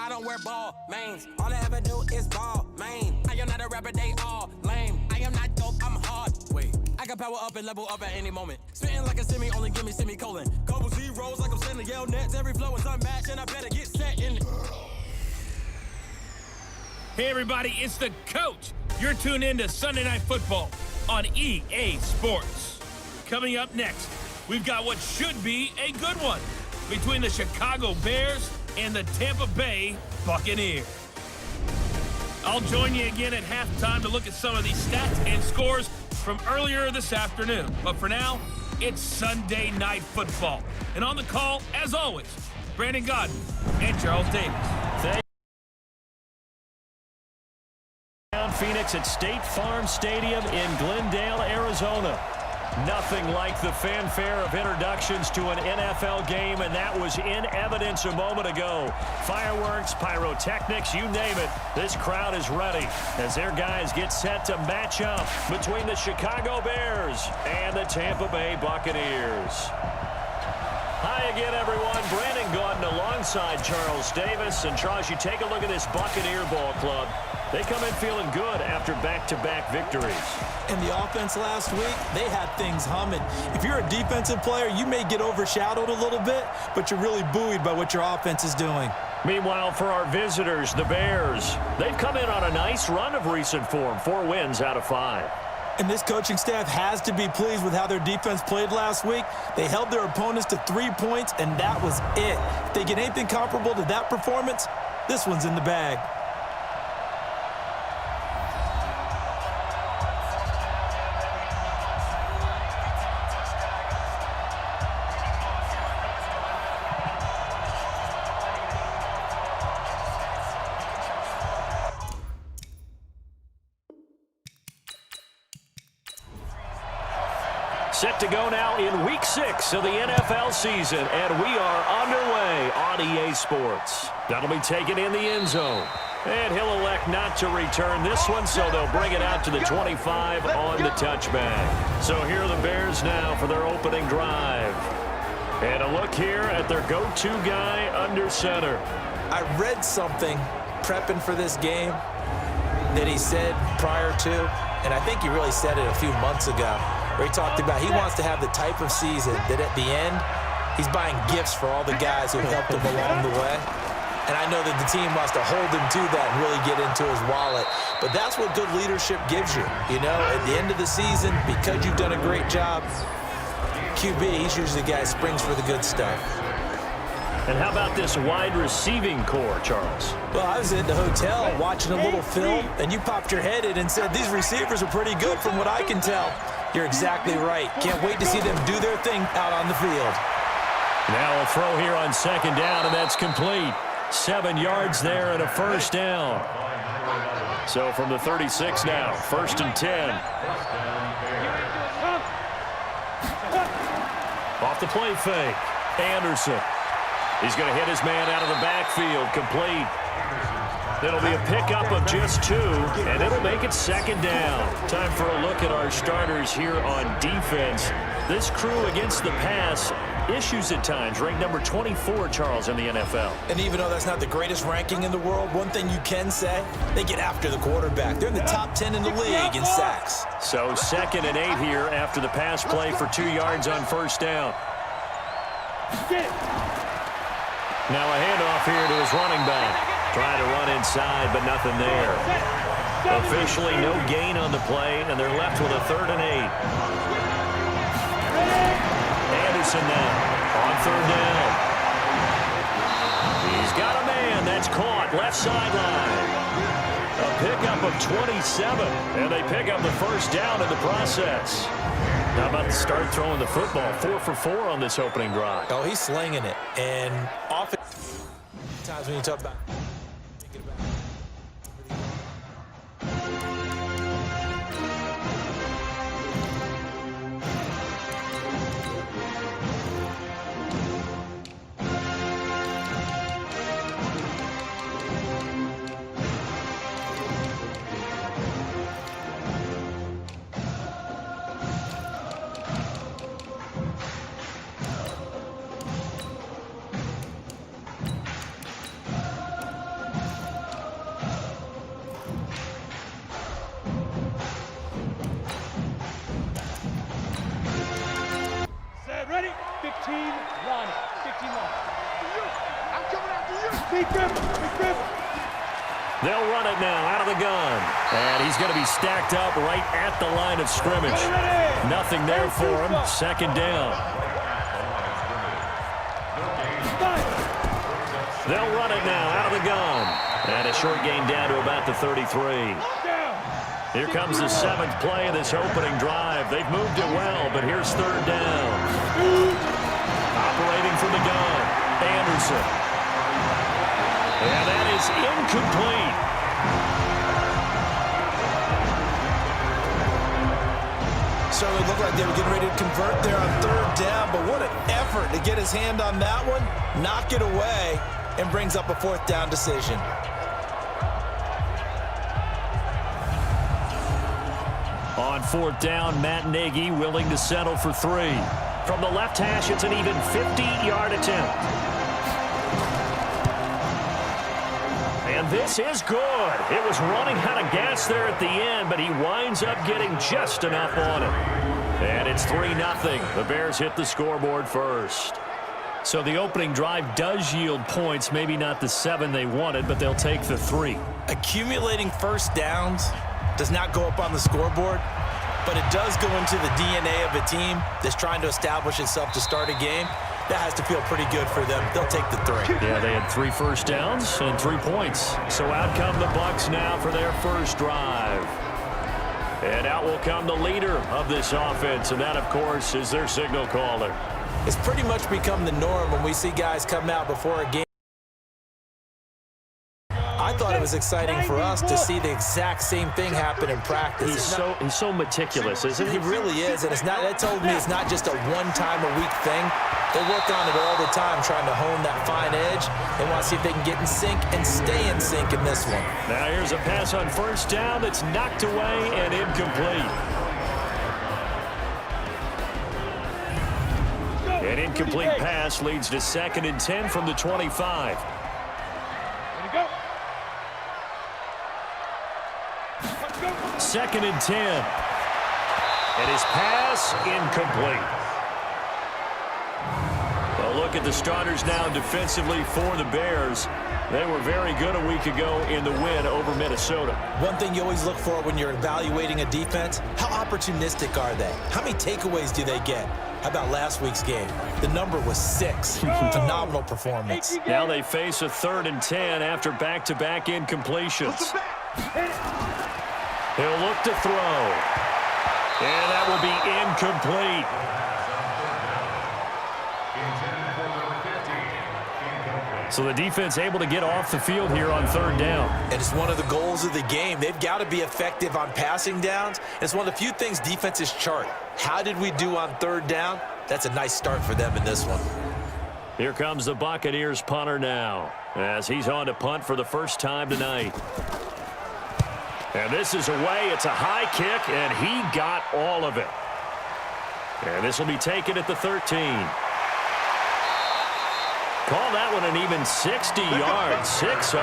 I don't wear ball mains. All I ever do is ball main. I am not a rapper, they all lame. I am not dope, I'm hard. Wait, I can power up and level up at any moment. Spitting like a semi, only give me semicolon. Couple zeros like I'm sending yell nets. Every flow is unmatched, and I better get set in. Hey everybody, it's the coach. You're tuned in to Sunday Night Football on EA Sports. Coming up next, we've got what should be a good one between the Chicago Bears and the Tampa Bay Buccaneers. I'll join you again at halftime to look at some of these stats and scores from earlier this afternoon. But for now, it's Sunday Night Football. And on the call, as always, Brandon Godden and Charles Davis. Phoenix at State Farm Stadium in Glendale, Arizona. Nothing like the fanfare of introductions to an NFL game, and that was in evidence a moment ago. Fireworks, pyrotechnics, you name it. This crowd is ready as their guys get set to match up between the Chicago Bears and the Tampa Bay Buccaneers. Hi again, everyone. Brandon Gaudin alongside Charles Davis. And Charles, you take a look at this Buccaneer ball club. They come in feeling good after back-to-back victories. And the offense last week, they had things humming. If you're a defensive player, you may get overshadowed a little bit, but you're really buoyed by what your offense is doing. Meanwhile, for our visitors, the Bears, they've come in on a nice run of recent form, 4 wins out of 5. And this coaching staff has to be pleased with how their defense played last week. They held their opponents to 3 points, and that was it. If they get anything comparable to that performance, this one's in the bag. Set to go now in Week 6 of the NFL season, and we are underway on EA Sports. That'll be taken in the end zone. And he'll elect not to return this one, so they'll bring it out to the 25 on the touchback. So here are the Bears now for their opening drive. And a look here at their go-to guy under center. I read something prepping for this game that he said prior to, and I think he really said it a few months ago, where he talked about he wants to have the type of season that at the end, he's buying gifts for all the guys who have helped him along the way. And I know that the team wants to hold him to that and really get into his wallet. But that's what good leadership gives you. You know, at the end of the season, because you've done a great job, QB, he's usually the guy who springs for the good stuff. And how about this wide receiving core, Charles? Well, I was at the hotel watching a little film, and you popped your head in and said, these receivers are pretty good from what I can tell. You're exactly right. Can't wait to see them do their thing out on the field. Now a throw here on second down, and that's complete. 7 yards there and a first down. So from the 36 now, 1st and 10. Off the play fake. Anderson. He's going to hit his man out of the backfield. Complete. It'll be a pickup of just 2, and it'll make it 2nd down. Time for a look at our starters here on defense. This crew against the pass, issues at times, ranked number 24, Charles, in the NFL. And even though that's not the greatest ranking in the world, one thing you can say, they get after the quarterback. They're in the top 10 in the league in sacks. So 2nd and 8 here after the pass play for 2 yards on first down. Now a handoff here to his running back. Trying to run inside, but nothing there. Officially no gain on the play, and they're left with a 3rd and 8. Anderson now on 3rd down. He's got a man. That's caught. Left sideline. A pickup of 27, and they pick up the first down in the process. How about to start throwing the football? 4 for 4 on this opening drive. Oh, he's slinging it. And often times when you talk about They'll run it now out of the gun. And he's going to be stacked up right at the line of scrimmage. Nothing there for him. Second down. They'll run it now out of the gun. And a short gain down to about the 33. Here comes the 7th play of this opening drive. They've moved it well, but here's third down. Operating from the gun, Anderson. And that is incomplete. Certainly looked like they were getting ready to convert there on third down, but what an effort to get his hand on that one, knock it away, and brings up a 4th down decision. On 4th down, Matt Nagy willing to settle for 3. From the left hash, it's an even 50-yard attempt. And this is good. It was running out of gas there at the end, but he winds up getting just enough on it. And it's 3-0. The Bears hit the scoreboard first. So the opening drive does yield points, maybe not the 7 they wanted, but they'll take the 3. Accumulating first downs does not go up on the scoreboard, but it does go into the DNA of a team that's trying to establish itself to start a game. That has to feel pretty good for them. They'll take the 3. Yeah, they had 3 first downs and 3 points. So out come the Bucs now for their first drive. And out will come the leader of this offense, and that, of course, is their signal caller. It's pretty much become the norm when we see guys come out before a game. I thought it was exciting for us to see the exact same thing happen in practice. He's so meticulous, isn't he? He really is, and it's not. That told me it's not just a one-time-a-week thing. They work on it all the time, trying to hone that fine edge. They want to see if they can get in sync and stay in sync in this one. Now here's a pass on first down that's knocked away and incomplete. An incomplete pass leads to 2nd and 10 from the 25. Second and 10. And his pass incomplete. Well, look at the starters now defensively for the Bears. They were very good a week ago in the win over Minnesota. One thing you always look for when you're evaluating a defense, how opportunistic are they? How many takeaways do they get? How about last week's game? The number was 6. Phenomenal performance. Now they face a 3rd and 10 after back-to-back incompletions. He'll look to throw. And that will be incomplete. So the defense able to get off the field here on 3rd down. And it's one of the goals of the game. They've got to be effective on passing downs. It's one of the few things defenses chart. How did we do on 3rd down? That's a nice start for them in this one. Here comes the Buccaneers punter now, as he's on to punt for the first time tonight. And this is away. It's a high kick, and he got all of it. And this will be taken at the 13. Call that one an even 60 yards, 6-0.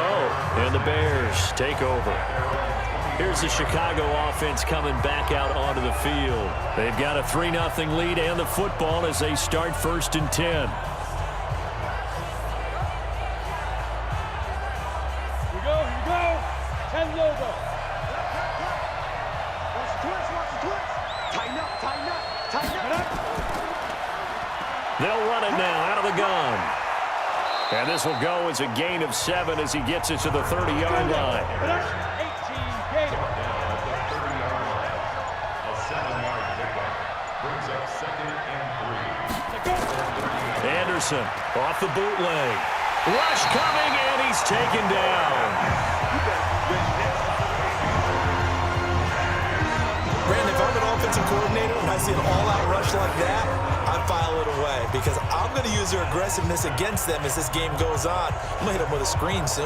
And the Bears take over. Here's the Chicago offense coming back out onto the field. They've got a 3-0 lead and the football as they start 1st and 10. Here we go. 10 logo. Watch the twist. Tighten up. They'll run it now out of the gun. And this will go as a gain of 7 as he gets it to the 30-yard line. 18 gainer. A 7-yard pickup brings up 2nd and 3. Anderson off the bootleg. Rush coming, and he's taken down. Brandon, if I'm an offensive coordinator and I see an all-out rush like that, I file it away because I'm going to use their aggressiveness against them as this game goes on. I'm going to hit them with a screen soon.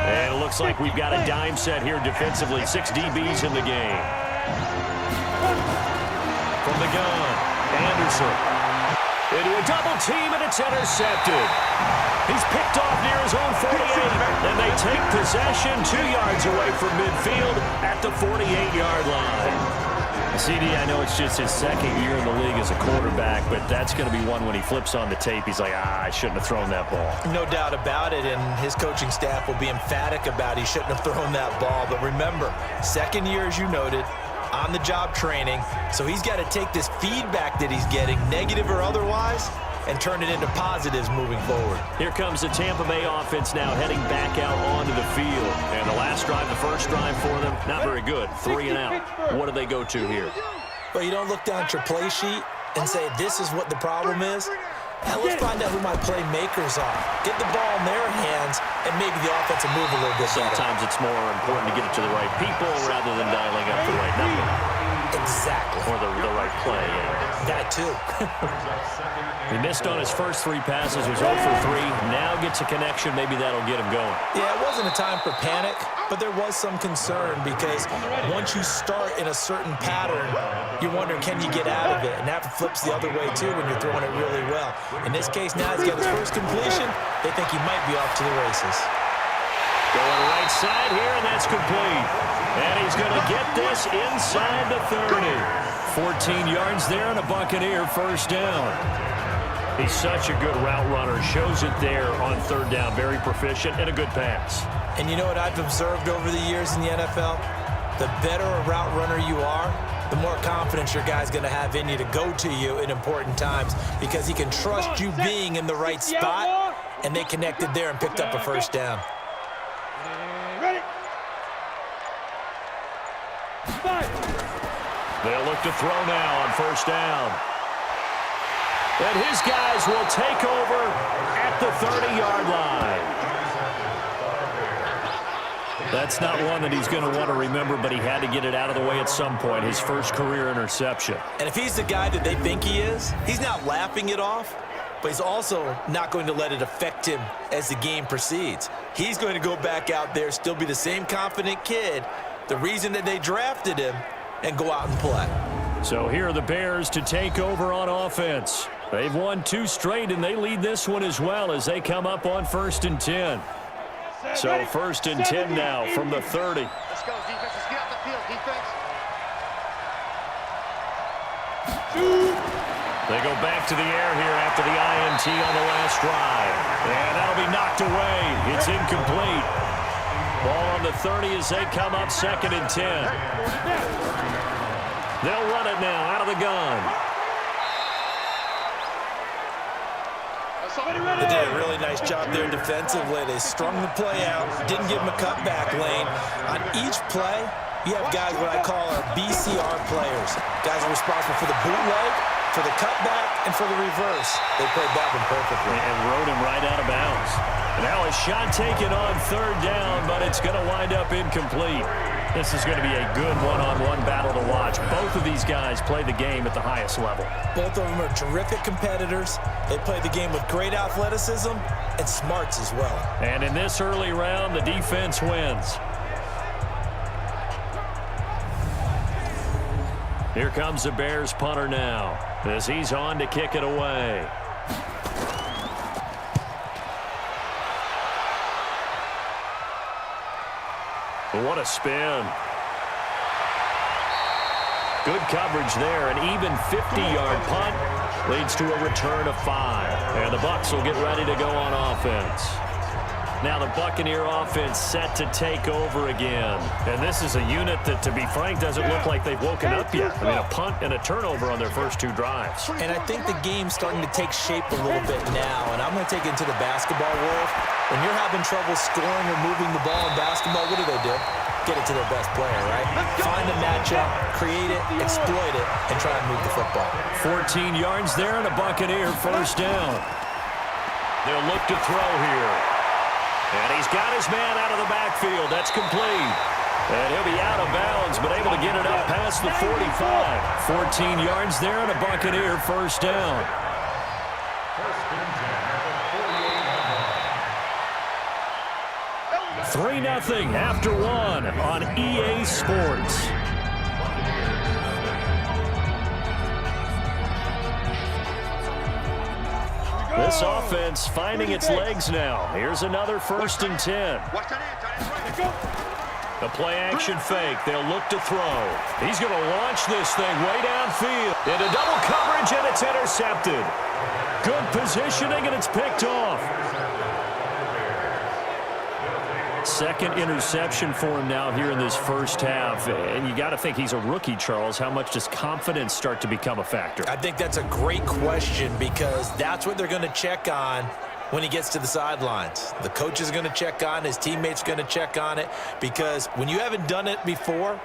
And it looks like we've got a dime set here defensively. 6 DBs in the game. From the gun, Anderson. Into a double team, and it's intercepted. He's picked off near his own 48, and they take possession 2 yards away from midfield at the 48-yard line. CD, I know it's just his second year in the league as a quarterback, but that's going to be one when he flips on the tape. He's like, I shouldn't have thrown that ball. No doubt about it, and his coaching staff will be emphatic about he shouldn't have thrown that ball. But remember, second year, as you noted, on-the-job training, so he's got to take this feedback that he's getting, negative or otherwise, and turn it into positives moving forward. Here comes the Tampa Bay offense now heading back out onto the field. And the last drive, the first drive for them, not very good. 3 and out. What do they go to here? Well, you don't look down at your play sheet and say, this is what the problem is. Now let's find out who my playmakers are. Get the ball in their hands, and maybe the offense will move a little bit better. Sometimes it's more important to get it to the right people rather than dialing up the right number. Exactly. Or the right play. Yeah. That too. He missed on his first 3 passes, was 0 for 3. Now gets a connection. Maybe that'll get him going. Yeah, it wasn't a time for panic, but there was some concern because once you start in a certain pattern, you're wondering, can you get out of it? And that flips the other way too when you're throwing it really well. In this case, now he's got his first completion. They think he might be off to the races. Going right side here, and that's complete. And he's going to get this inside the 30. 14 yards there and a Buccaneer first down. He's such a good route runner. Shows it there on third down. Very proficient and a good pass. And you know what I've observed over the years in the NFL? The better a route runner you are, the more confidence your guy's going to have in you to go to you in important times because he can trust you being in the right spot, and they connected there and picked up a first down. Ready? They'll look to throw now on first down. And his guys will take over at the 30-yard line. That's not one that he's going to want to remember, but he had to get it out of the way at some point, his first career interception. And if he's the guy that they think he is, he's not laughing it off, but he's also not going to let it affect him as the game proceeds. He's going to go back out there, still be the same confident kid, the reason that they drafted him, and go out and play. So here are the Bears to take over on offense. They've won 2 straight, and they lead this one as well as they come up on 1st and 10. So 1st and 10 now from the 30. Let's go, defense. Let's get out the field, defense. They go back to the air here after the INT on the last drive. And that'll be knocked away. It's incomplete. Ball on the 30 as they come up 2nd and 10. They'll run it now out of the gun. They did a really nice job there defensively. They strung the play out, didn't give him a cutback lane. On each play, you have guys what I call our BCR players. Guys are responsible for the bootleg, for the cutback, and for the reverse. They played that one perfectly. And rode him right out of bounds. Now a shot taken on 3rd down, but it's going to wind up incomplete. This is going to be a good one-on-one battle to watch. Both of these guys play the game at the highest level. Both of them are terrific competitors. They play the game with great athleticism and smarts as well. And in this early round, the defense wins. Here comes the Bears punter now as he's on to kick it away. What a spin. Good coverage there. An even 50-yard punt leads to a return of 5. And the Bucs will get ready to go on offense. Now the Buccaneer offense set to take over again. And this is a unit that, to be frank, doesn't look like they've woken up yet. I mean, a punt and a turnover on their first 2 drives. And I think the game's starting to take shape a little bit now. And I'm going to take it into the basketball world. When you're having trouble scoring or moving the ball in basketball, what do? Get it to their best player, right? Find a matchup, create it, exploit it, and try and move the football. 14 yards there and a Buccaneer first down. They'll look to throw here. And he's got his man out of the backfield. That's complete. And he'll be out of bounds, but able to get it up past the 45. 14 yards there and a Buccaneer first down. 3-0 after 1 on EA Sports. This offense finding its legs now. Here's another 1st and 10. The play-action fake. They'll look to throw. He's going to launch this thing way downfield. Into double coverage, and it's intercepted. Good positioning, and it's picked off. Second interception for him now here in this first half. And you got to think he's a rookie, Charles. How much does confidence start to become a factor? I think that's a great question because that's what they're going to check on when he gets to the sidelines. The coach is going to check on it. His teammates going to check on it because when you haven't done it before,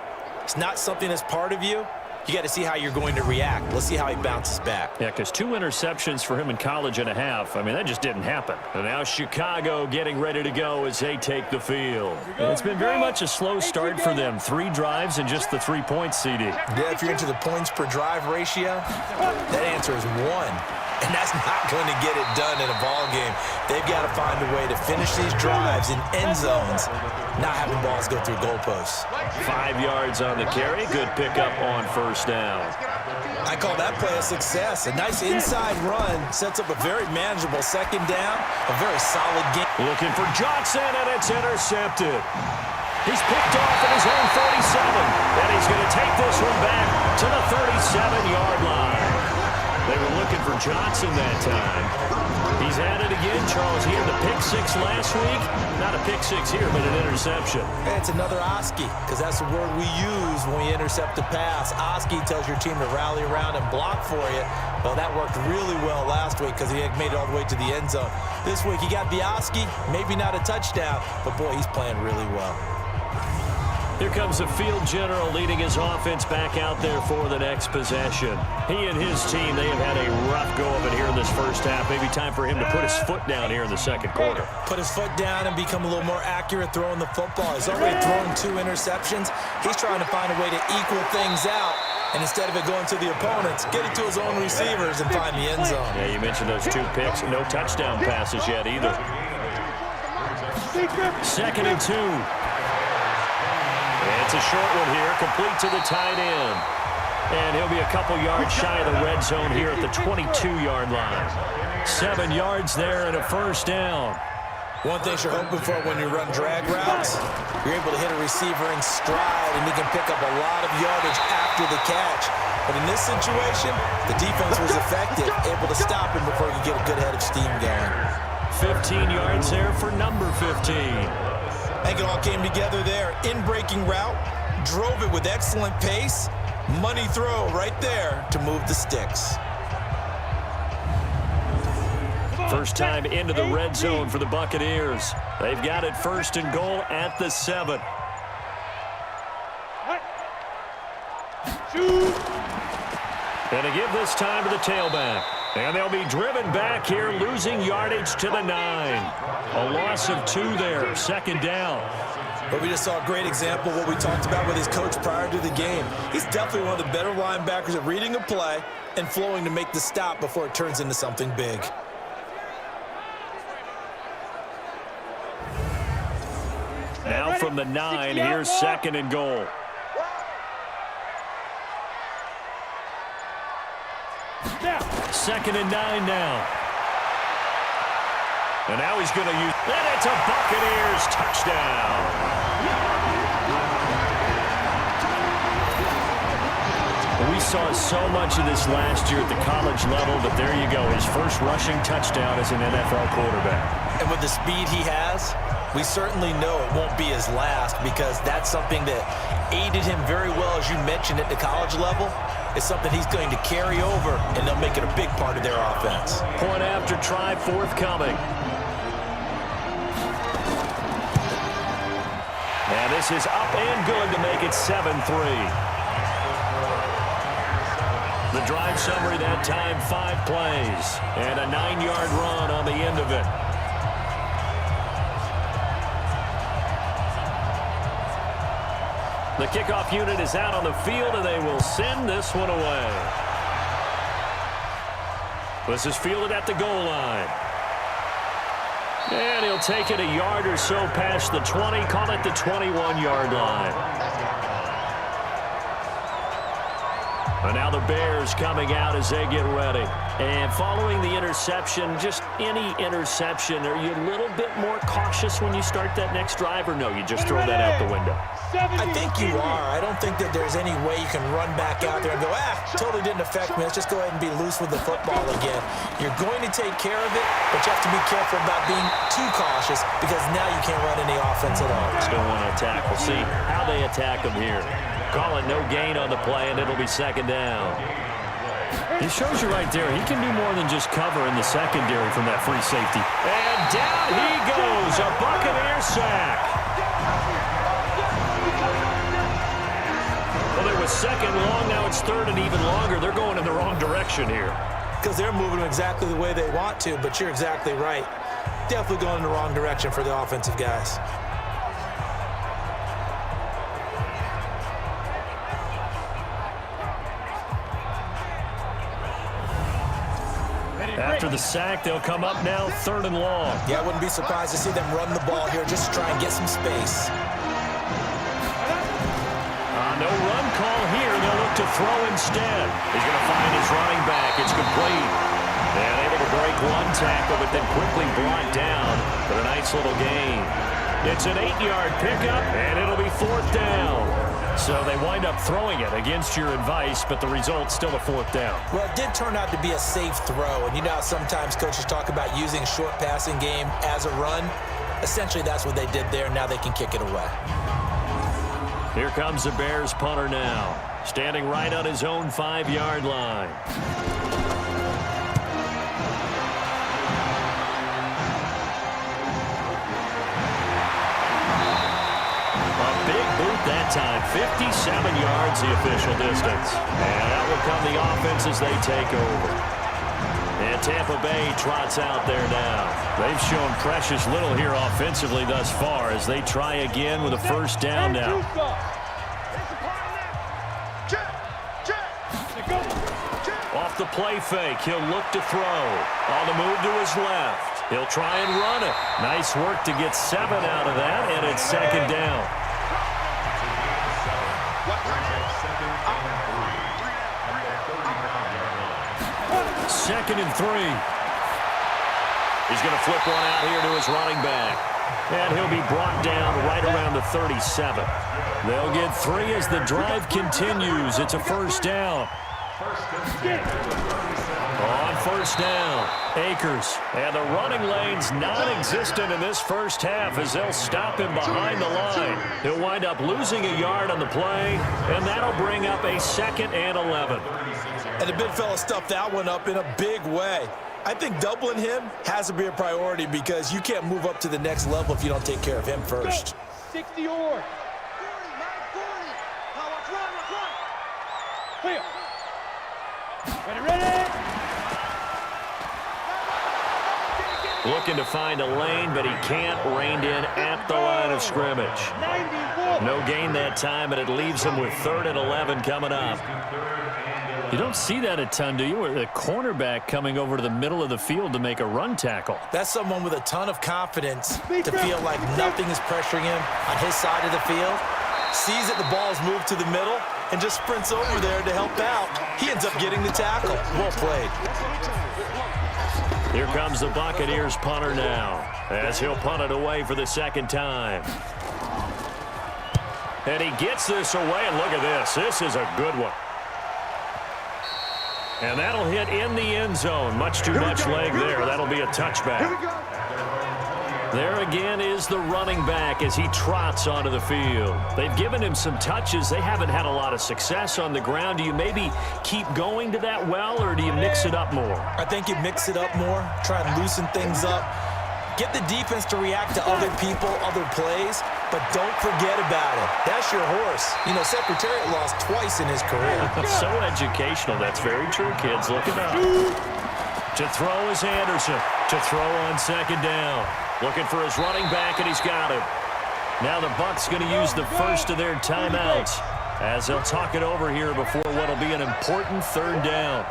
it's not something that's part of you. You got to see how you're going to react. Let's see how he bounces back. Yeah, because 2 interceptions for him in college and a half. I mean, that just didn't happen. And now Chicago getting ready to go as they take the field. And it's been very much a slow start for them. 3 drives and just the 3 points, CD. Yeah, if you're into the points per drive ratio, that answer is 1. And that's not going to get it done in a ball game. They've got to find a way to finish these drives in end zones, not having balls go through goalposts. 5 yards on the carry. Good pickup on 1st down. I call that play a success. A nice inside run sets up a very manageable 2nd down, a very solid game. Looking for Johnson, and it's intercepted. He's picked off at his own 37, and he's going to take this one back to the 37-yard line. They were looking for Johnson that time. He's at it again, Charles. He had the pick 6 last week. Not a pick 6 here, but an interception. Hey, it's another Oski, because that's the word we use when we intercept a pass. Oski tells your team to rally around and block for you. Well, that worked really well last week because he had made it all the way to the end zone. This week, he got the Oski, maybe not a touchdown, but boy, he's playing really well. Here comes the field general leading his offense back out there for the next possession. He and his team, they have had a rough go of it here in this first half. Maybe time for him to put his foot down here in the 2nd quarter. Put his foot down and become a little more accurate throwing the football. He's already thrown 2 interceptions. He's trying to find a way to equal things out. And instead of it going to the opponents, get it to his own receivers and find the end zone. Yeah, you mentioned those 2 picks. No touchdown passes yet either. 2nd and 2. It's a short one here, complete to the tight end. And he'll be a couple yards shy of the red zone here at the 22-yard line. 7 yards there and a 1st down. One thing you're hoping for when you run drag routes, you're able to hit a receiver in stride, and he can pick up a lot of yardage after the catch. But in this situation, the defense was effective, able to stop him before he could get a good head of steam going. 15 yards there for number 15. I think it all came together there. In-breaking route, drove it with excellent pace. Money throw right there to move the sticks. First time into the red zone for the Buccaneers. They've got it 1st and goal at the 7. And to give this time to the tailback. And they'll be driven back here, losing yardage to the 9. A loss of 2 there, 2nd down. But we just saw a great example of what we talked about with his coach prior to the game. He's definitely one of the better linebackers at reading a play and flowing to make the stop before it turns into something big. Now from the 9, here's 2nd and goal. Second and 9 now. And now he's going to use, and it's a Buccaneers touchdown. We saw so much of this last year at the college level, but there you go. His first rushing touchdown as an NFL quarterback. And with the speed he has, we certainly know it won't be his last because that's something that aided him very well, as you mentioned, at the college level. It's something he's going to carry over, and they'll make it a big part of their offense. Point after try forthcoming. And this is up and good to make it 7-3. The drive summary that time, 5 plays, and a 9-yard run on the end of it. The kickoff unit is out on the field, and they will send this one away. This is fielded at the goal line. And he'll take it a yard or so past the 20, call it the 21-yard line. And now the Bears coming out as they get ready. And following the interception, just any interception, are you a little bit more cautious when you start that next drive, or no, you just throw that out the window? I think you are. I don't think that there's any way you can run back out there and go, totally didn't affect me. Let's just go ahead and be loose with the football again. You're going to take care of it, but you have to be careful about being too cautious because now you can't run any offense at all. Still want to attack. We'll see how they attack them here. Call it no gain on the play, and it'll be second down. He shows you right there, he can do more than just cover in the secondary from that free safety. And down he goes, a Buccaneer sack. Well, it was second long, now it's third and even longer. They're going in the wrong direction here. Because they're moving exactly the way they want to, but you're exactly right. Definitely going in the wrong direction for the offensive guys. After the sack, they'll come up now, third and long. Yeah, I wouldn't be surprised to see them run the ball here just to try and get some space. No run call here. They'll look to throw instead. He's going to find his running back. It's complete. And able to break one tackle, but then quickly brought down for a nice little gain. It's an 8-yard pickup, and it'll be fourth down. So they wind up throwing it against your advice, but the result's still a fourth down. Well, it did turn out to be a safe throw. And you know how sometimes coaches talk about using short passing game as a run? Essentially, that's what they did there. Now they can kick it away. Here comes the Bears punter now, standing right on his own 5-yard line. A big boot that time, 57 yards the official distance. And that will come the offense as they take over. And Tampa Bay trots out there now. They've shown precious little here offensively thus far as they try again with a first down now. Off the play fake, he'll look to throw. On the move to his left. He'll try and run it. Nice work to get 7 out of that, and it's second down. Second and 3. He's going to flip one out here to his running back. And he'll be brought down right around the 37. They'll get 3 as the drive continues. It's a first down. On first down, Akers. And the running lane's non-existent in this first half as they'll stop him behind the line. He'll wind up losing a yard on the play, and that'll bring up a 2nd and 11. And the big fella stuffed that one up in a big way. I think doubling him has to be a priority because you can't move up to the next level if you don't take care of him first. 60 or 40, clear. Ready. Looking to find a lane, but he can't. Reined in at the line of scrimmage. No gain that time, and it leaves him with 3rd and 11 coming up. You don't see that a ton, do you? Or the cornerback coming over to the middle of the field to make a run tackle. That's someone with a ton of confidence to feel like nothing is pressuring him on his side of the field. Sees that the ball is moved to the middle and just sprints over there to help out. He ends up getting the tackle. Well played. Here comes the Buccaneers punter now as he'll punt it away for the 2nd time. And he gets this away, and look at this. This is a good one. And that'll hit in the end zone. Much too much leg there. That'll be a touchback. There again is the running back as he trots onto the field. They've given him some touches. They haven't had a lot of success on the ground. Do you maybe keep going to that well, or do you mix it up more? I think you mix it up more, try and loosen things up. Get the defense to react to other people, other plays, but don't forget about it. That's your horse. You know, Secretariat lost twice in his career. So educational. That's very true, kids. Look it up. To throw is Anderson. To throw on 2nd down. Looking for his running back, and he's got him. Now the Bucs going to use the first of their timeouts as they'll talk it over here before what'll be an important 3rd down.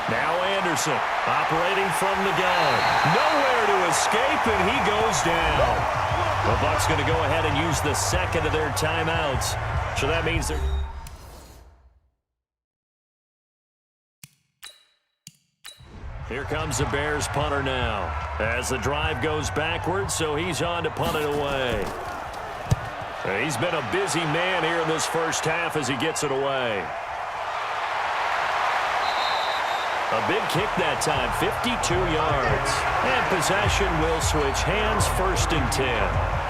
Now Anderson operating from the gun. Nowhere to escape, and he goes down. The Bucs going to go ahead and use the 2nd of their timeouts. So that means they're... Here comes the Bears punter now. As the drive goes backwards, so he's on to punt it away. He's been a busy man here in this first half as he gets it away. A big kick that time, 52 yards. And possession will switch hands, 1st and 10.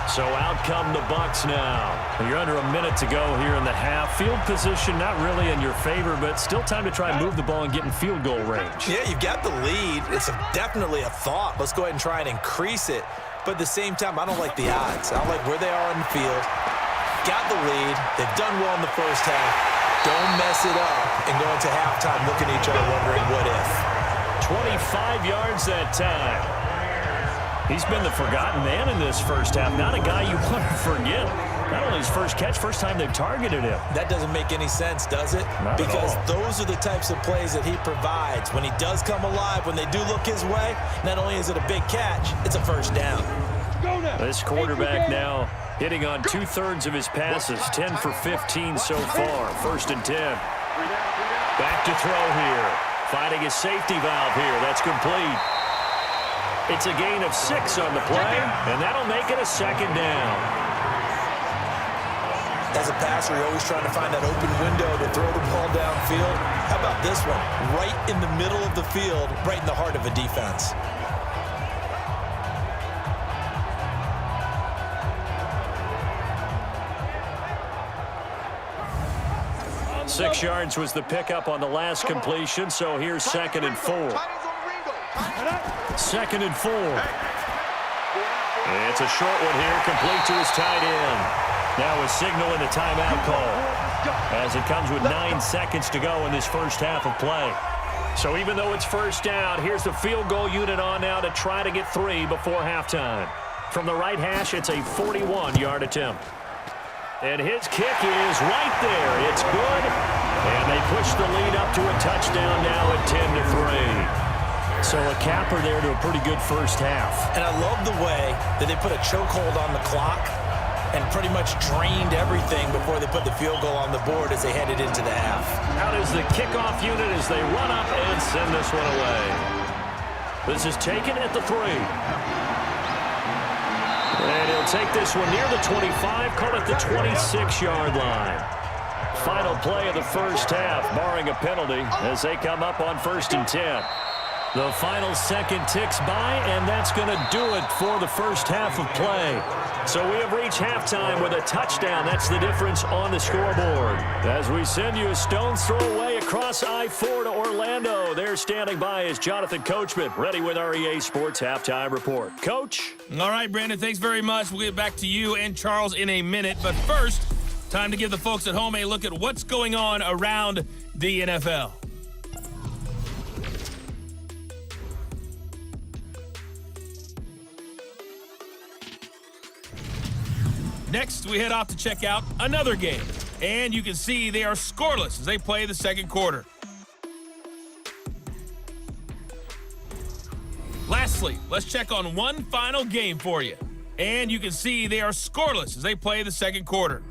So out come the Bucs now. You're under a minute to go here in the half. Field position not really in your favor, but still time to try and move the ball and get in field goal range. Yeah, you've got the lead. It's definitely a thought. Let's go ahead and try and increase it. But at the same time, I don't like the odds. I don't like where they are on the field. Got the lead. They've done well in the first half. Don't mess it up and go into halftime looking at each other wondering what if. 25 yards that time. He's been the forgotten man in this first half. Not a guy you want to forget. Not only his first catch, first time they've targeted him. That doesn't make any sense, does it? Not because at all. Those are the types of plays that he provides. When he does come alive, when they do look his way, not only is it a big catch, it's a first down. This quarterback now hitting on 2/3 of his passes, 10 for 15 so far. 1st and 10. Back to throw here. Finding his safety valve here. That's complete. It's a gain of 6 on the play, and that'll make it a 2nd down. As a passer, you're always trying to find that open window to throw the ball downfield. How about this one? Right in the middle of the field, right in the heart of a defense. Six yards was the pickup on the last completion, so here's 2nd and 4. 2nd and 4. It's a short one here, complete to his tight end. Now a signal and a timeout call as it comes with 9 seconds to go in this first half of play. So even though it's first down, here's the field goal unit on now to try to get 3 before halftime. From the right hash, it's a 41-yard attempt. And his kick is right there. It's good. And they push the lead up to a touchdown now at 10-3. So a capper there to a pretty good first half. And I love the way that they put a chokehold on the clock and pretty much drained everything before they put the field goal on the board as they headed into the half. Out is the kickoff unit as they run up and send this one away. This is taken at the 3. And he'll take this one near the 25, call it the 26-yard line. Final play of the first half, barring a penalty, as they come up on 1st and 10. The final second ticks by, and that's going to do it for the first half of play. So we have reached halftime with a touchdown. That's the difference on the scoreboard. As we send you a stone's throw away across I-4 to Orlando. There standing by is Jonathan Coachman, ready with our EA Sports Halftime Report. Coach? All right, Brandon, thanks very much. We'll get back to you and Charles in a minute. But first, time to give the folks at home a look at what's going on around the NFL. Next, we head off to check out another game. And you can see they are scoreless as they play the second quarter. Lastly, let's check on one final game for you. And you can see they are scoreless as they play the second quarter.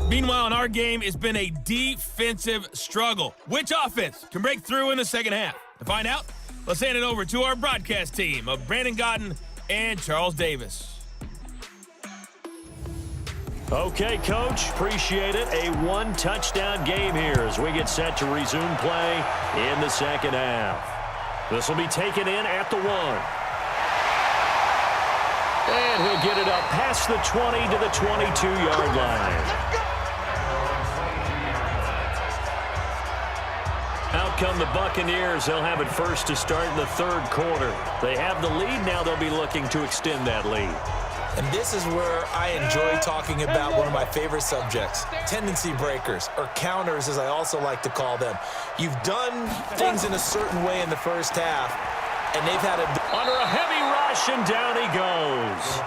Meanwhile, in our game, it's been a defensive struggle. Which offense can break through in the second half? To find out, let's hand it over to our broadcast team of Brandon Godden and Charles Davis. Okay, Coach, appreciate it. A one-touchdown game here as we get set to resume play in the second half. This will be taken in at the 1. And he'll get it up past the 20 to the 22-yard line. Out come the Buccaneers. They'll have it first to start in the third quarter. They have the lead. Now they'll be looking to extend that lead. And this is where I enjoy talking about one of my favorite subjects, tendency breakers, or counters as I also like to call them. You've done things in a certain way in the first half, and they've had a... Under a heavy rush, and down he goes.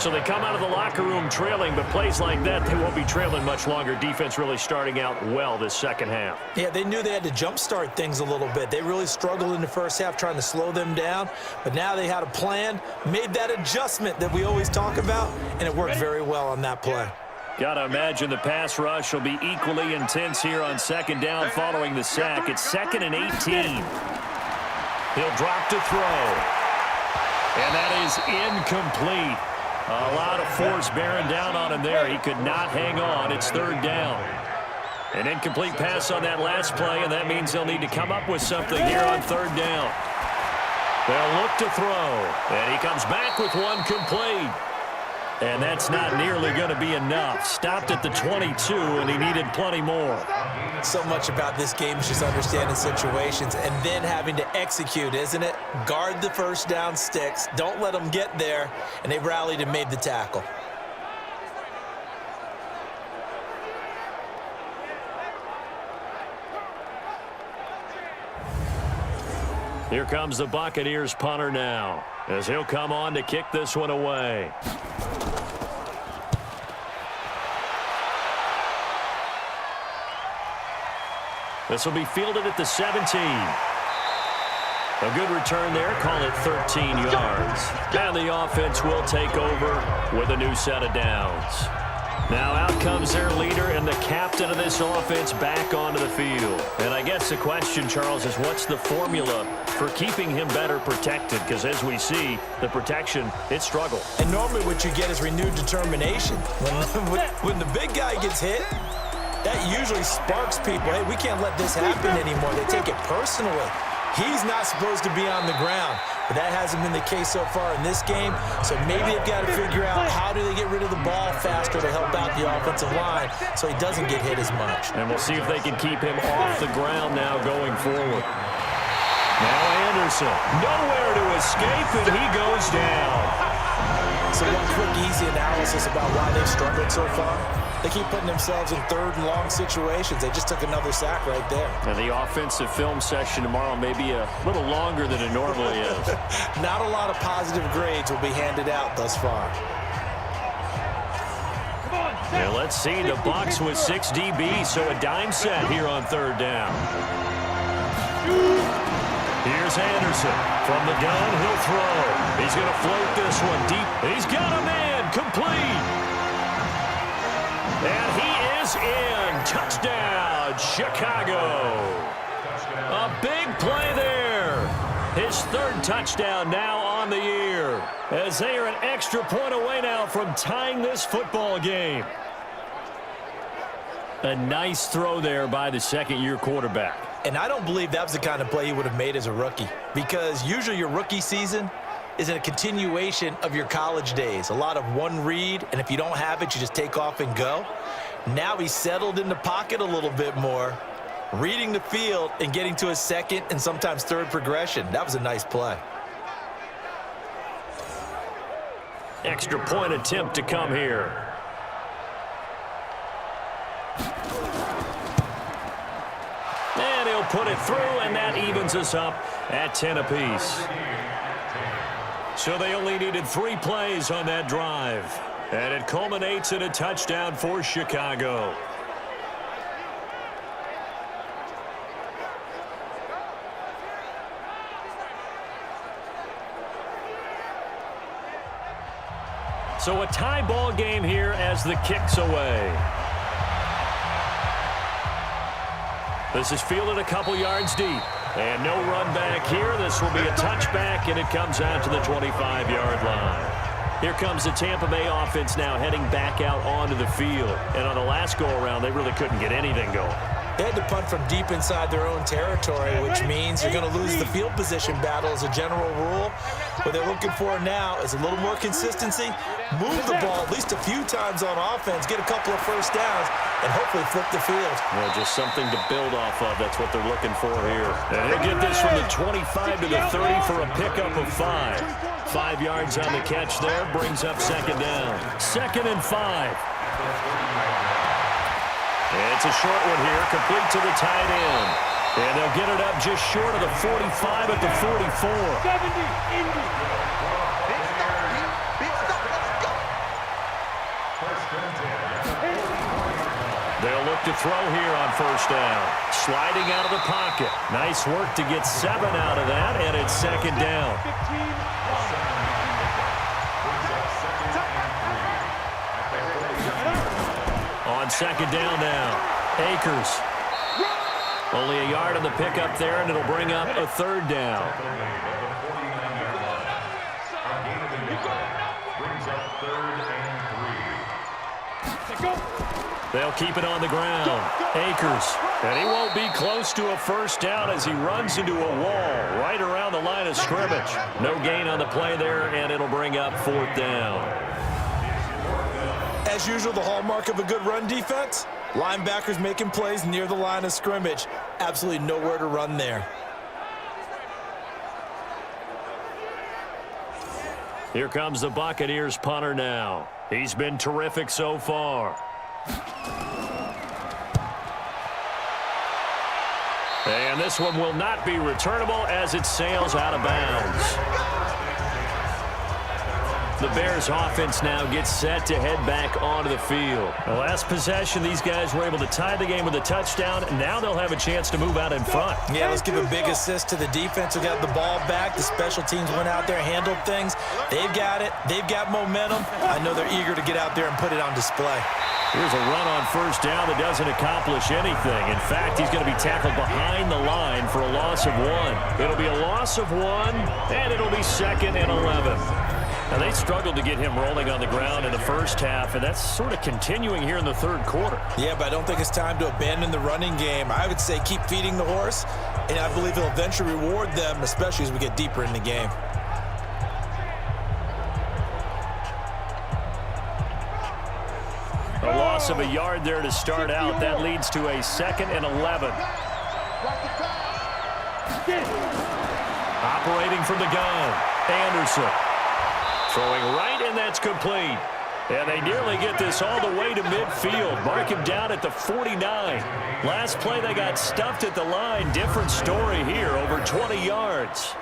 So they come out of the locker room trailing, but plays like that, they won't be trailing much longer. Defense really starting out well this second half. Yeah, they knew they had to jumpstart things a little bit. They really struggled in the first half trying to slow them down, but now they had a plan, made that adjustment that we always talk about, and it worked very well on that play. Got to imagine the pass rush will be equally intense here on second down following the sack. It's 2nd and 18. He'll drop to throw. And that is incomplete. A lot of force bearing down on him there. He could not hang on. It's 3rd down. An incomplete pass on that last play, and that means they'll need to come up with something here on 3rd down. They'll look to throw. And he comes back with one complete. And that's not nearly going to be enough. Stopped at the 22, and he needed plenty more. So much about this game is just understanding situations and then having to execute, isn't it? Guard the first down sticks. Don't let them get there. And they rallied and made the tackle. Here comes the Buccaneers punter now, as he'll come on to kick this one away. This will be fielded at the 17. A good return there. Call it 13 yards. And the offense will take over with a new set of downs. Now out comes their leader and the captain of this offense back onto the field. And I guess the question, Charles, is what's the formula for keeping him better protected? Because as we see, the protection, it struggled. And normally what you get is renewed determination. When the big guy gets hit, that usually sparks people. Hey, we can't let this happen anymore. They take it personally. He's not supposed to be on the ground, but that hasn't been the case so far in this game. So maybe they've got to figure out how do they get rid of the ball faster to help out the offensive line so he doesn't get hit as much. And we'll see if they can keep him off the ground now going forward. Now Anderson, nowhere to escape, and he goes down. So one quick, easy analysis about why they've struggled so far. They keep putting themselves in 3rd and long situations. They just took another sack right there. And the offensive film session tomorrow may be a little longer than it normally is. Not a lot of positive grades will be handed out thus far. Now let's see, the Bucs with 6 DBs, so a dime set here on 3rd down. Here's Anderson. From the gun, he'll throw. He's going to float this one deep. He's got a man, complete. And he is in. Touchdown, Chicago. A big play there. His 3rd touchdown now on the year, as they are an extra point away now from tying this football game. A nice throw there by the 2nd-year quarterback. And I don't believe that was the kind of play he would have made as a rookie, because usually your rookie season is a continuation of your college days. A lot of one read, and if you don't have it, you just take off and go. Now he's settled in the pocket a little bit more, reading the field and getting to his 2nd and sometimes 3rd progression. That was a nice play. Extra point attempt to come here. And he'll put it through, and that evens us up at 10 apiece. So they only needed 3 plays on that drive. And it culminates in a touchdown for Chicago. So a tie ball game here as the kick's away. This is fielded a couple yards deep. And no run back here. This will be a touchback, and it comes out to the 25-yard line. Here comes the Tampa Bay offense now heading back out onto the field. And on the last go-around, they really couldn't get anything going. They had to punt from deep inside their own territory, which means you're going to lose the field position battle as a general rule. What they're looking for now is a little more consistency, move the ball at least a few times on offense, get a couple of first downs, and hopefully flip the field. Well, just something to build off of. That's what they're looking for here. And he'll get this from the 25 to the 30 for a pickup of 5. 5 yards on the catch there, brings up 2nd down. 2nd and 5. It's a short one here, complete to the tight end. And they'll get it up just short of the 45 at the 44. 70, Indy. They'll look to throw here on 1st down. Sliding out of the pocket. Nice work to get 7 out of that, and it's 2nd down. 15. on second down now. Akers. Only a yard on the pickup there, and it'll bring up a third down. They'll keep it on the ground. Akers. And he won't be close to a first down as he runs into a wall right around the line of scrimmage. No gain on the play there, and it'll bring up fourth down. As usual, the hallmark of a good run defense, linebackers making plays near the line of scrimmage. Absolutely nowhere to run there. Here comes the Buccaneers punter now. He's been terrific so far. And this one will not be returnable as it sails out of bounds. The Bears offense now gets set to head back onto the field. The last possession, these guys were able to tie the game with a touchdown. Now they'll have a chance to move out in front. Yeah, let's give a big assist to the defense who got the ball back. The special teams went out there, handled things. They've got it. They've got momentum. I know they're eager to get out there and put it on display. Here's a run on first down that doesn't accomplish anything. In fact, he's going to be tackled behind the line for a loss of 1. It'll be a loss of 1, and it'll be 2nd and 11. Now, they struggled to get him rolling on the ground in the first half, and that's sort of continuing here in the third quarter. Yeah, but I don't think it's time to abandon the running game. I would say keep feeding the horse, and I believe he'll eventually reward them, especially as we get deeper in the game. A loss of a yard there to start out. That leads to a 2nd and 11. Operating from the gun, Anderson. Throwing right, and that's complete. And they nearly get this all the way to midfield. Mark him down at the 49. Last play, they got stuffed at the line. Different story here, over 20 yards.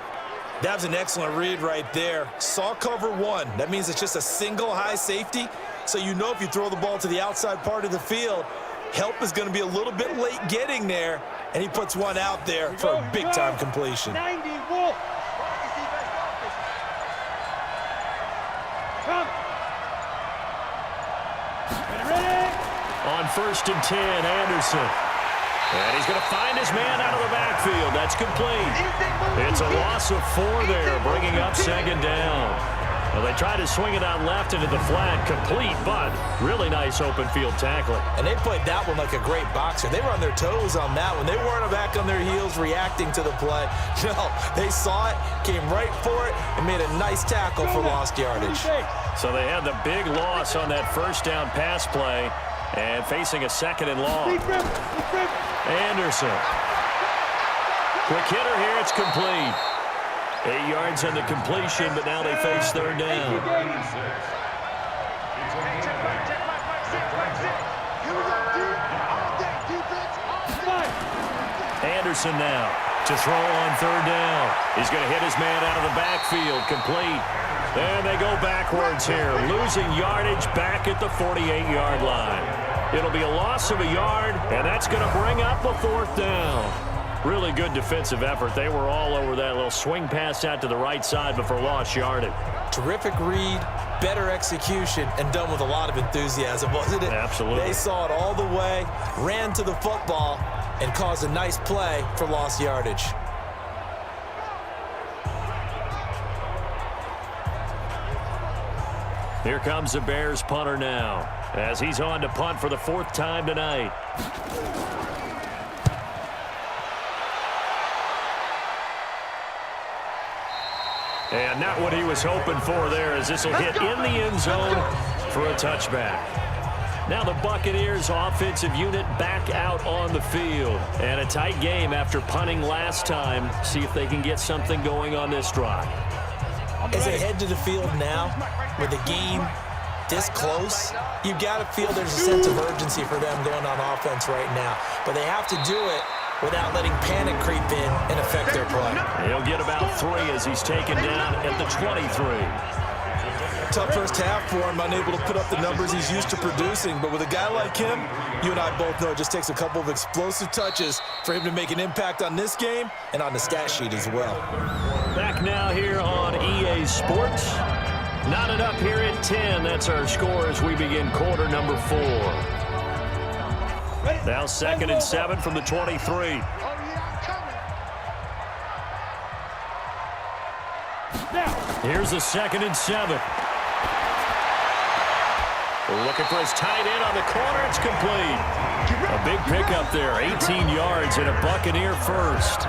That was an excellent read right there. Saw cover 1. That means it's just a single high safety. So you know if you throw the ball to the outside part of the field, help is going to be a little bit late getting there. And he puts one out there for a big-time completion. 90, Wolf. On 1st and 10, Anderson. And he's going to find his man out of the backfield. That's complete. It's a loss of 4 there, bringing up 2nd down. Well, they tried to swing it out left into the flat, complete, but really nice open field tackling. And they played that one like a great boxer. They were on their toes on that one. They weren't back on their heels reacting to the play. No, they saw it, came right for it, and made a nice tackle for lost yardage. So they had the big loss on that first down pass play and facing a 2nd and long. Anderson. Quick hitter here, it's complete. 8 yards on the completion, but now they face 3rd down. Anderson now to throw on 3rd down. He's going to hit his man out of the backfield, complete. And they go backwards here, losing yardage back at the 48-yard line. It'll be a loss of a yard, and that's going to bring up a 4th down. Really good defensive effort. They were all over that little swing pass out to the right side before lost yardage. Terrific read, better execution, and done with a lot of enthusiasm, wasn't it? Absolutely. They saw it all the way, ran to the football, and caused a nice play for lost yardage. Here comes the Bears punter now, as he's on to punt for the 4th time tonight. And not what he was hoping for there, as this will hit in the end zone for a touchback. Now the Buccaneers offensive unit back out on the field. And a tight game after punting last time. See if they can get something going on this drive. As they head to the field now, with the game this close, you've got to feel there's a sense of urgency for them going on offense right now. But they have to do it without letting panic creep in and affect their play. He'll get about 3 as he's taken down at the 23. Tough first half for him, unable to put up the numbers he's used to producing. But with a guy like him, you and I both know it just takes a couple of explosive touches for him to make an impact on this game and on the stat sheet as well. Back now here on EA Sports. Knotted up here at 10. That's our score as we begin quarter number 4. Now 2nd and 7 from the 23. Here's a 2nd and 7. Looking for his tight end on the corner. It's complete. A big pickup there. 18 yards and a Buccaneer first.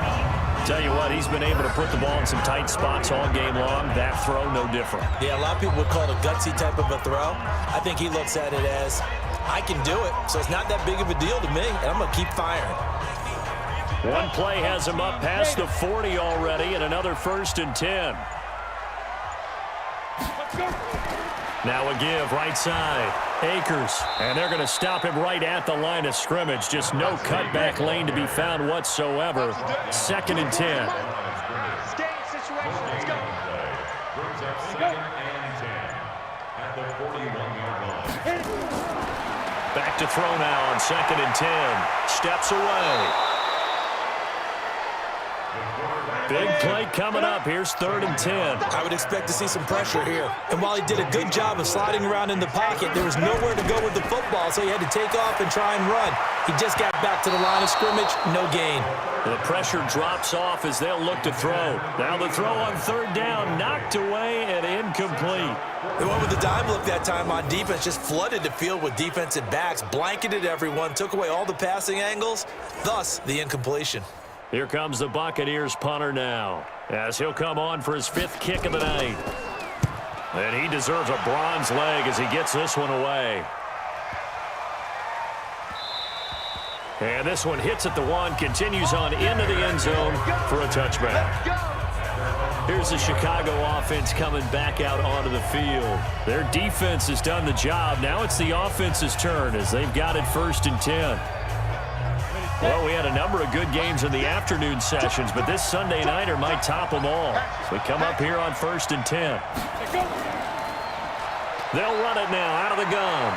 Tell you what, he's been able to put the ball in some tight spots all game long. That throw, no different. Yeah, a lot of people would call it a gutsy type of a throw. I think he looks at it as, I can do it, so it's not that big of a deal to me, and I'm going to keep firing. One play has him up past the 40 already, and another 1st and 10. Now a give, right side. Akers, and they're going to stop him right at the line of scrimmage. Just no cutback lane to be found whatsoever. 2nd and 10. Brings up 2nd and 10 at the 41-yard line. Back to throw now on 2nd and 10. Steps away. Big play coming up. Here's 3rd and 10. I would expect to see some pressure here. And while he did a good job of sliding around in the pocket, there was nowhere to go with the football, so he had to take off and try and run. He just got back to the line of scrimmage, no gain. The pressure drops off as they'll look to throw. Now the throw on 3rd down, knocked away and incomplete. They went with the dime look that time on defense, just flooded the field with defensive backs, blanketed everyone, took away all the passing angles, thus the incompletion. Here comes the Buccaneers punter now, as he'll come on for his 5th kick of the night. And he deserves a bronze leg as he gets this one away. And this one hits at the 1, continues on into the end zone for a touchback. Here's the Chicago offense coming back out onto the field. Their defense has done the job. Now it's the offense's turn as they've got it 1st and 10. Well, we had a number of good games in the afternoon sessions, but this Sunday nighter might top them all. So we come up here on 1st and 10. They'll run it now out of the gun.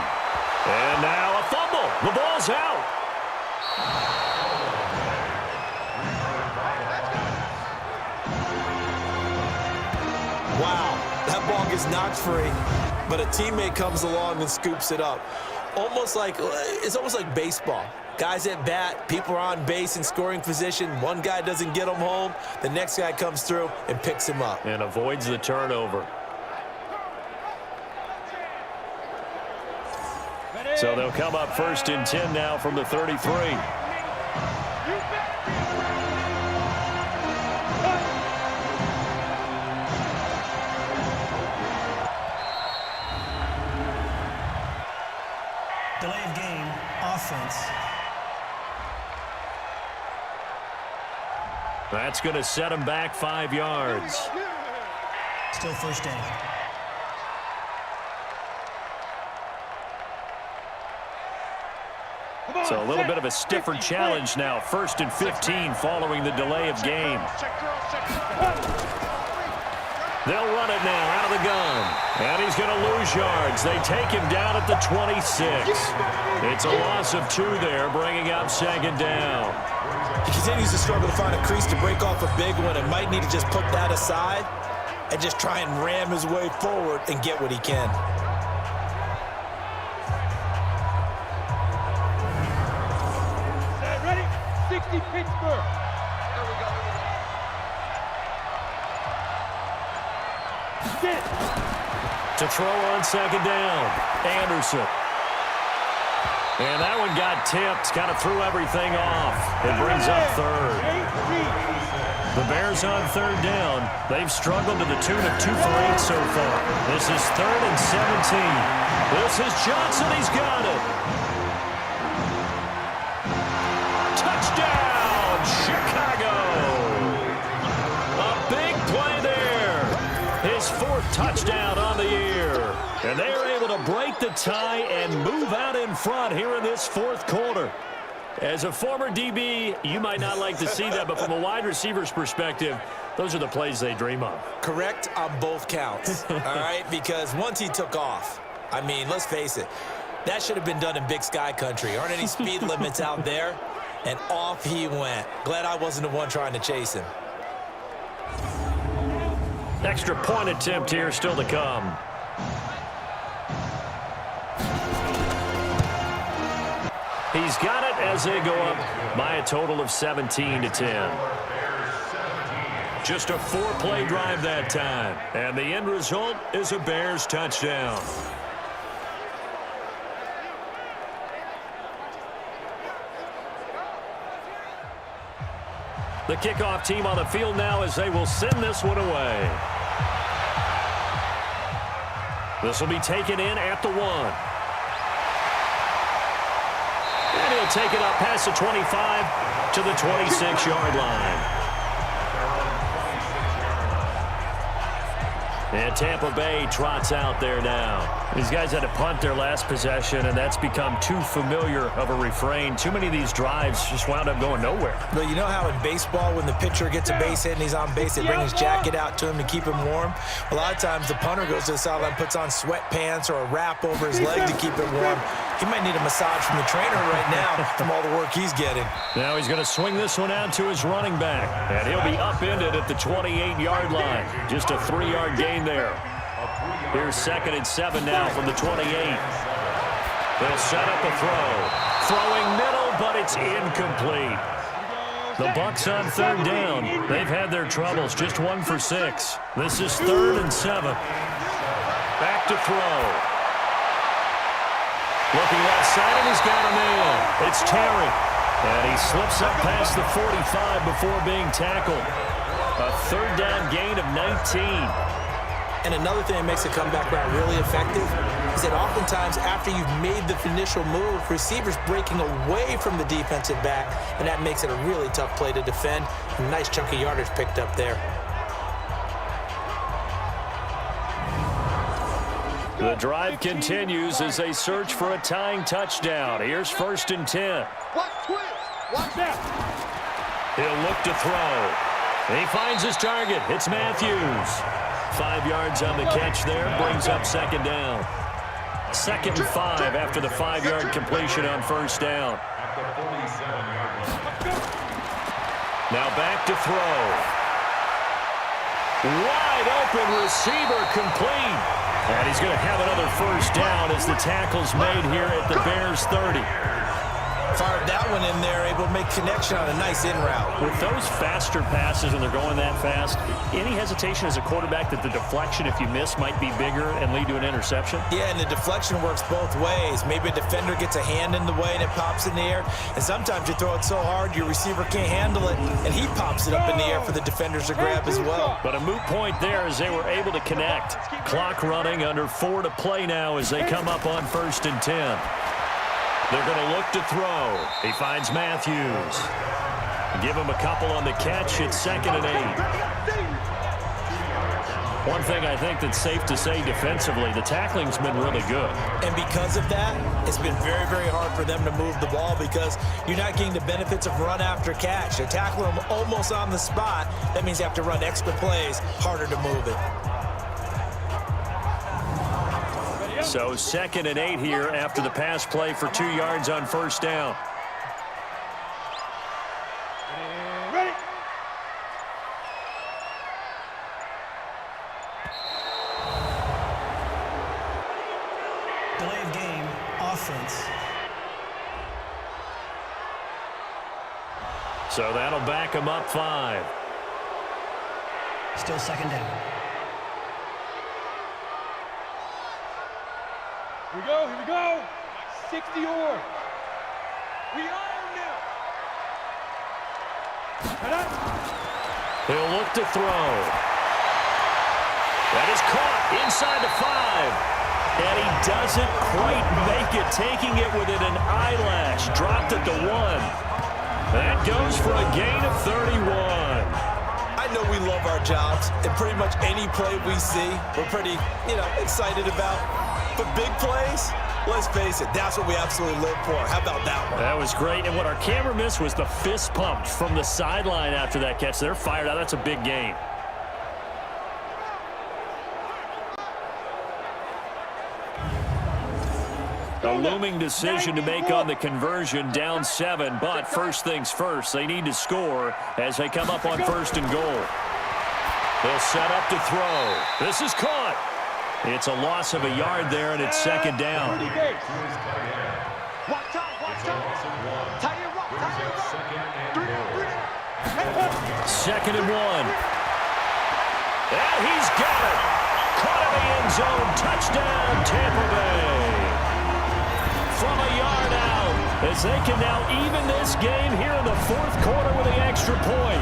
And now a fumble. The ball's out. Wow, that ball gets knocked free, but a teammate comes along and scoops it up. It's almost like baseball. Guys at bat, people are on base in scoring position. One guy doesn't get him home. The next guy comes through and picks him up. And avoids the turnover. So they'll come up 1st and 10 now from the 33. Delay of game, offense. That's going to set him back 5 yards. Still 1st down. So a little bit of a stiffer challenge now. 1st and 15 following the delay of game. They'll run it now out of the gun. And he's going to lose yards. They take him down at the 26. It's a loss of 2 there, bringing up 2nd down. He continues to struggle to find a crease to break off a big one and might need to just put that aside and just try and ram his way forward and get what he can. Ready? 60 Pittsburgh. To throw on 2nd down, Anderson. And that one got tipped, kind of threw everything off. It brings up 3rd. The Bears on 3rd down. They've struggled to the tune of 2 for 8 so far. This is 3rd and 17. This is Johnson. He's got it. Touchdown, Chicago. A big play there. His 4th touchdown on the year. And they are able to break the tie and move out in front here in this 4th quarter. As a former DB, you might not like to see that, but from a wide receiver's perspective, those are the plays they dream of. Correct on both counts, all right? Because once he took off, I mean, let's face it, that should have been done in Big Sky country. Aren't any speed limits out there? And off he went. Glad I wasn't the one trying to chase him. Extra point attempt here still to come. He's got it as they go up by a total of 17-10. Just a 4-play drive that time. And the end result is a Bears touchdown. The kickoff team on the field now as they will send this one away. This will be taken in at the 1. And he'll take it up past the 25 to the 26-yard line. And Tampa Bay trots out there now. These guys had to punt their last possession, and that's become too familiar of a refrain. Too many of these drives just wound up going nowhere. But you know how in baseball, when the pitcher gets a base hit and he's on base, they bring his jacket out to him to keep him warm? A lot of times the punter goes to the sideline, puts on sweatpants or a wrap over his leg to keep it warm. He might need a massage from the trainer right now from all the work he's getting. Now he's going to swing this one out to his running back, and he'll be upended at the 28-yard line. Just a 3-yard gain there. Here's 2nd and 7 now from the 28. They'll set up a throw. Throwing middle, but it's incomplete. The Bucs on 3rd down. They've had their troubles, just 1 for 6. This is 3rd and 7. Back to throw. Looking left side, and he's got a man. It's Terry. And he slips up past the 45 before being tackled. A 3rd down gain of 19. And another thing that makes a comeback route really effective is that oftentimes after you've made the initial move, receivers breaking away from the defensive back, and that makes it a really tough play to defend. A nice chunk of yardage picked up there. The drive continues as they search for a tying touchdown. Here's 1st and 10. Watch that. He'll look to throw. He finds his target. It's Matthews. 5 yards on the catch there. Brings up 2nd down. 2nd and 5 after the 5-yard completion on 1st down. Now back to throw. Wide open receiver complete. And he's going to have another 1st down as the tackle's made here at the Bears 30. Fired that one in there, able to make connection on a nice in route. With those faster passes and they're going that fast, any hesitation as a quarterback that the deflection, if you miss, might be bigger and lead to an interception? Yeah, and the deflection works both ways. Maybe a defender gets a hand in the way and it pops in the air. And sometimes you throw it so hard your receiver can't handle it, and he pops it up in the air for the defenders to grab as well. But a moot point there as they were able to connect. Clock running under 4 to play now as they come up on 1st and 10. They're going to look to throw. He finds Matthews. Give him a couple on the catch. It's 2nd and 8. One thing I think that's safe to say defensively, the tackling's been really good. And because of that, it's been very, very hard for them to move the ball because you're not getting the benefits of run after catch. They tackle them almost on the spot. That means you have to run extra plays, harder to move it. So 2nd and 8 here after the pass play for 2 yards on 1st down. Ready. Delay of game, offense. So that'll back him up 5. Still 2nd down. Here we go, here we go. 60 or. We own it. He'll look to throw. That is caught inside the 5. And he doesn't quite make it, taking it within an eyelash. Dropped at the 1. That goes for a gain of 31. I know we love our jobs, and pretty much any play we see, we're pretty, excited about. But big plays, let's face it, that's what we absolutely live for. How about that one? That was great. And what our camera missed was the fist pump from the sideline after that catch. They're fired out. That's a big gain. A looming decision to make on the conversion, down 7. But first things first, they need to score as they come up on 1st and goal. They'll set up to throw. This is caught. It's a loss of a yard there, and it's 2nd down. Watch out. It's a loss of 1. Brings up second and goal. Second and 1. And he's got it. Caught in the end zone. Touchdown, Tampa Bay. From a yard out, as they can now even this game here in the fourth quarter with the extra point.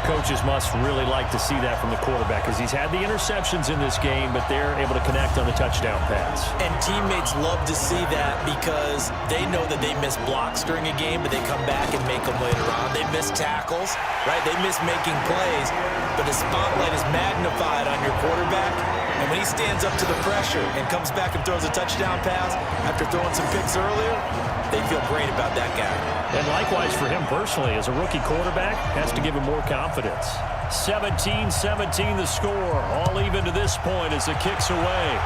Coaches must really like to see that from the quarterback because he's had the interceptions in this game, but they're able to connect on the touchdown pass. And teammates love to see that because they know that they miss blocks during a game, but they come back and make them later on. They miss tackles, right? They miss making plays, but the spotlight is magnified on your quarterback. And when he stands up to the pressure and comes back and throws a touchdown pass after throwing some picks earlier, they feel great about that guy. And likewise for him personally, as a rookie quarterback, has to give him more confidence. 17-17 the score, all even to this point as it kicks away.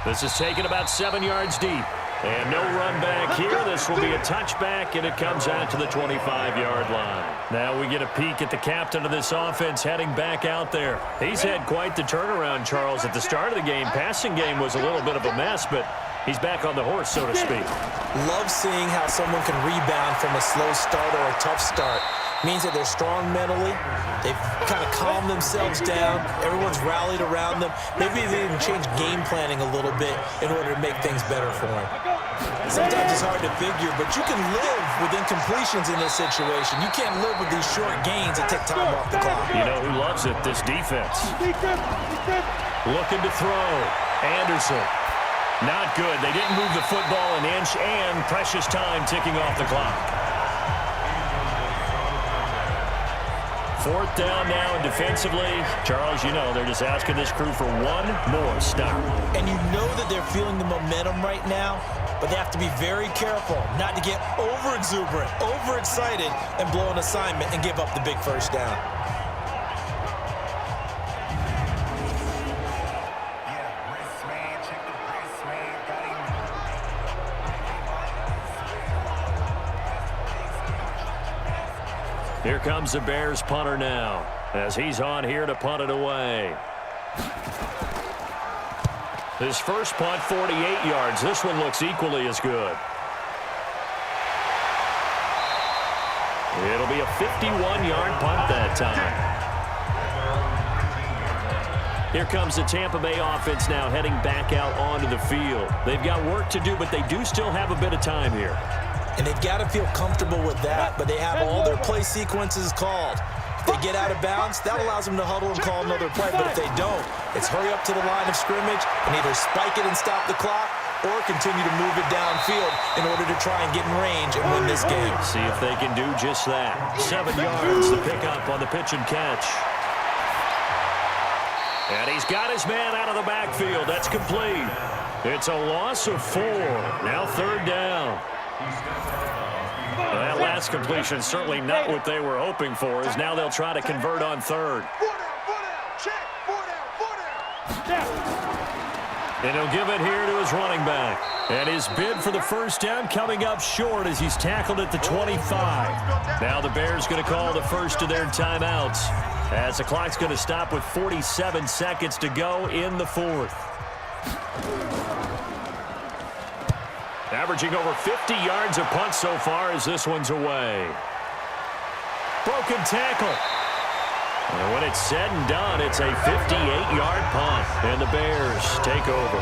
This is taken about 7 yards deep. And no run back here. This will be a touchback, and it comes out to the 25-yard line. Now we get a peek at the captain of this offense heading back out there. He's had quite the turnaround, Charles. At the start of the game, passing game was a little bit of a mess, but he's back on the horse, so to speak. Love seeing how someone can rebound from a slow start or a tough start. Means that they're strong mentally. They've kind of calmed themselves down. Everyone's rallied around them. Maybe they even change game planning a little bit in order to make things better for them. Sometimes it's hard to figure, but you can live with incompletions in this situation. You can't live with these short gains that take time off the clock. You know who loves it? This defense. Looking to throw. Anderson. Not good. They didn't move the football an inch, and precious time ticking off the clock. Fourth down now, and defensively, Charles, you know, they're just asking this crew for one more stop. And you know that they're feeling the momentum right now, but they have to be very careful not to get over-exuberant, overexcited, and blow an assignment and give up the big first down. Here comes the Bears punter now, as he's on here to punt it away. His first punt, 48 yards. This one looks equally as good. It'll be a 51-yard punt that time. Here comes the Tampa Bay offense now heading back out onto the field. They've got work to do, but they do still have a bit of time here. And they've got to feel comfortable with that, but they have all their play sequences called. If they get out of bounds, that allows them to huddle and call another play, but if they don't, it's hurry up to the line of scrimmage and either spike it and stop the clock or continue to move it downfield in order to try and get in range and win this game. See if they can do just that. 7 yards, the pickup on the pitch and catch. And he's got his man out of the backfield. That's complete. It's a loss of 4. Now third down. That last completion certainly not what they were hoping for, as now they'll try to convert on third. And he'll give it here to his running back. And his bid for the first down coming up short as he's tackled at the 25. Now the Bears going to call the first of their timeouts, as the clock's going to stop with 47 seconds to go in the fourth. Averaging over 50 yards a punt so far as this one's away. Broken tackle. And when it's said and done, it's a 58-yard punt. And the Bears take over.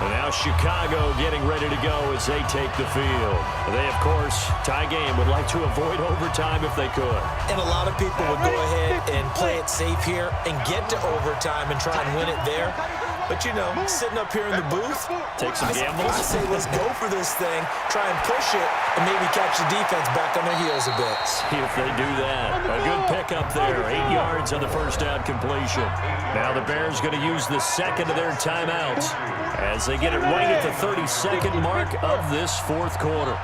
And now Chicago getting ready to go as they take the field. They, of course, tie game, would like to avoid overtime if they could. And a lot of people would go ahead and play it safe here and get to overtime and try and win it there. But, you know, sitting up here in the booth, take some gambles. I say let's go for this thing, try and push it, and maybe catch the defense back on their heels a bit. See if they do that. A good pickup there. 8 yards on the first down completion. Now the Bears going to use the second of their timeouts as they get it right at the 32nd mark of this fourth quarter.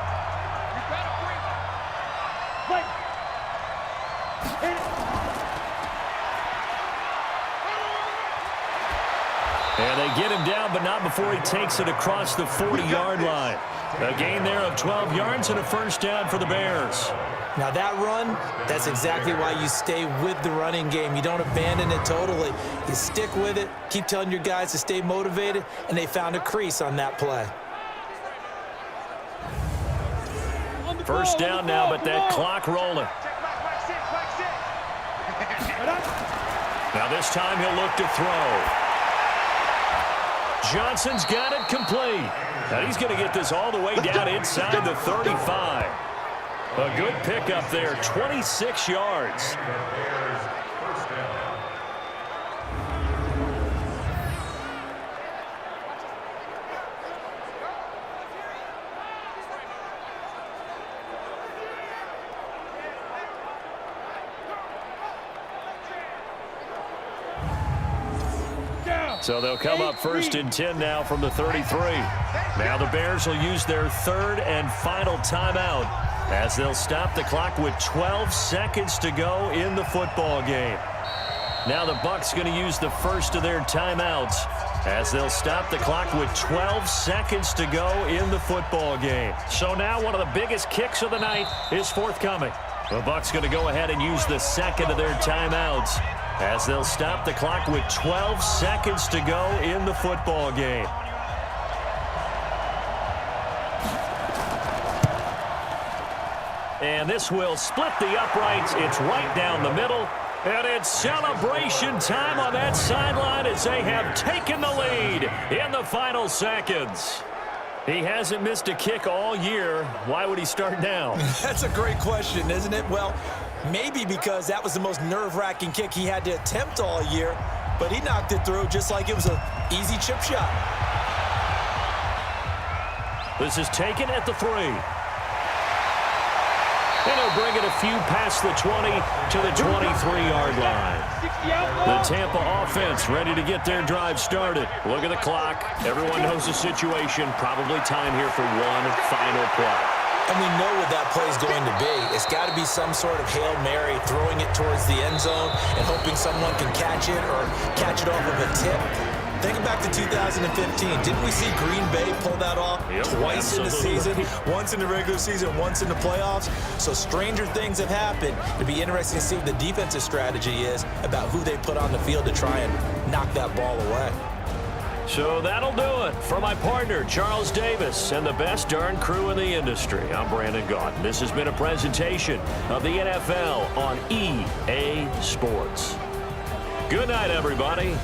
And they get him down, but not before he takes it across the 40-yard line. A gain there of 12 yards and a first down for the Bears. Now that run, that's exactly why you stay with the running game. You don't abandon it totally. You stick with it, keep telling your guys to stay motivated, and they found a crease on that play. First down now, but that clock rolling. Now this time he'll look to throw. Johnson's got it complete. And he's going to get this all the way down inside the 35. A good pickup there, 26 yards. So they'll come up first and 10 now from the 33. Now the Bears will use their third and final timeout as they'll stop the clock with 12 seconds to go in the football game. Now the Bucs going to use the first of their timeouts as they'll stop the clock with 12 seconds to go in the football game. So now one of the biggest kicks of the night is forthcoming. The Bucs going to go ahead and use the second of their timeouts as they'll stop the clock with 12 seconds to go in the football game. And this will split the uprights. It's right down the middle. And it's celebration time on that sideline as they have taken the lead in the final seconds. He hasn't missed a kick all year. Why would he start now? That's a great question, isn't it? Well, maybe because that was the most nerve-wracking kick he had to attempt all year, but he knocked it through just like it was an easy chip shot. This is taken at the 3. And he'll bring it a few past the 20 to the 23-yard line. The Tampa offense ready to get their drive started. Look at the clock. Everyone knows the situation. Probably time here for one final play. And we know what that play is going to be. It's got to be some sort of Hail Mary, throwing it towards the end zone and hoping someone can catch it or catch it off of a tip. Think back to 2015. Didn't we see Green Bay pull that off twice in the season? Once in the regular season, once in the playoffs. So stranger things have happened. It'd be interesting to see what the defensive strategy is about who they put on the field to try and knock that ball away. So that'll do it for my partner, Charles Davis, and the best darn crew in the industry. I'm Brandon Gaunt. This has been a presentation of the NFL on EA Sports. Good night, everybody.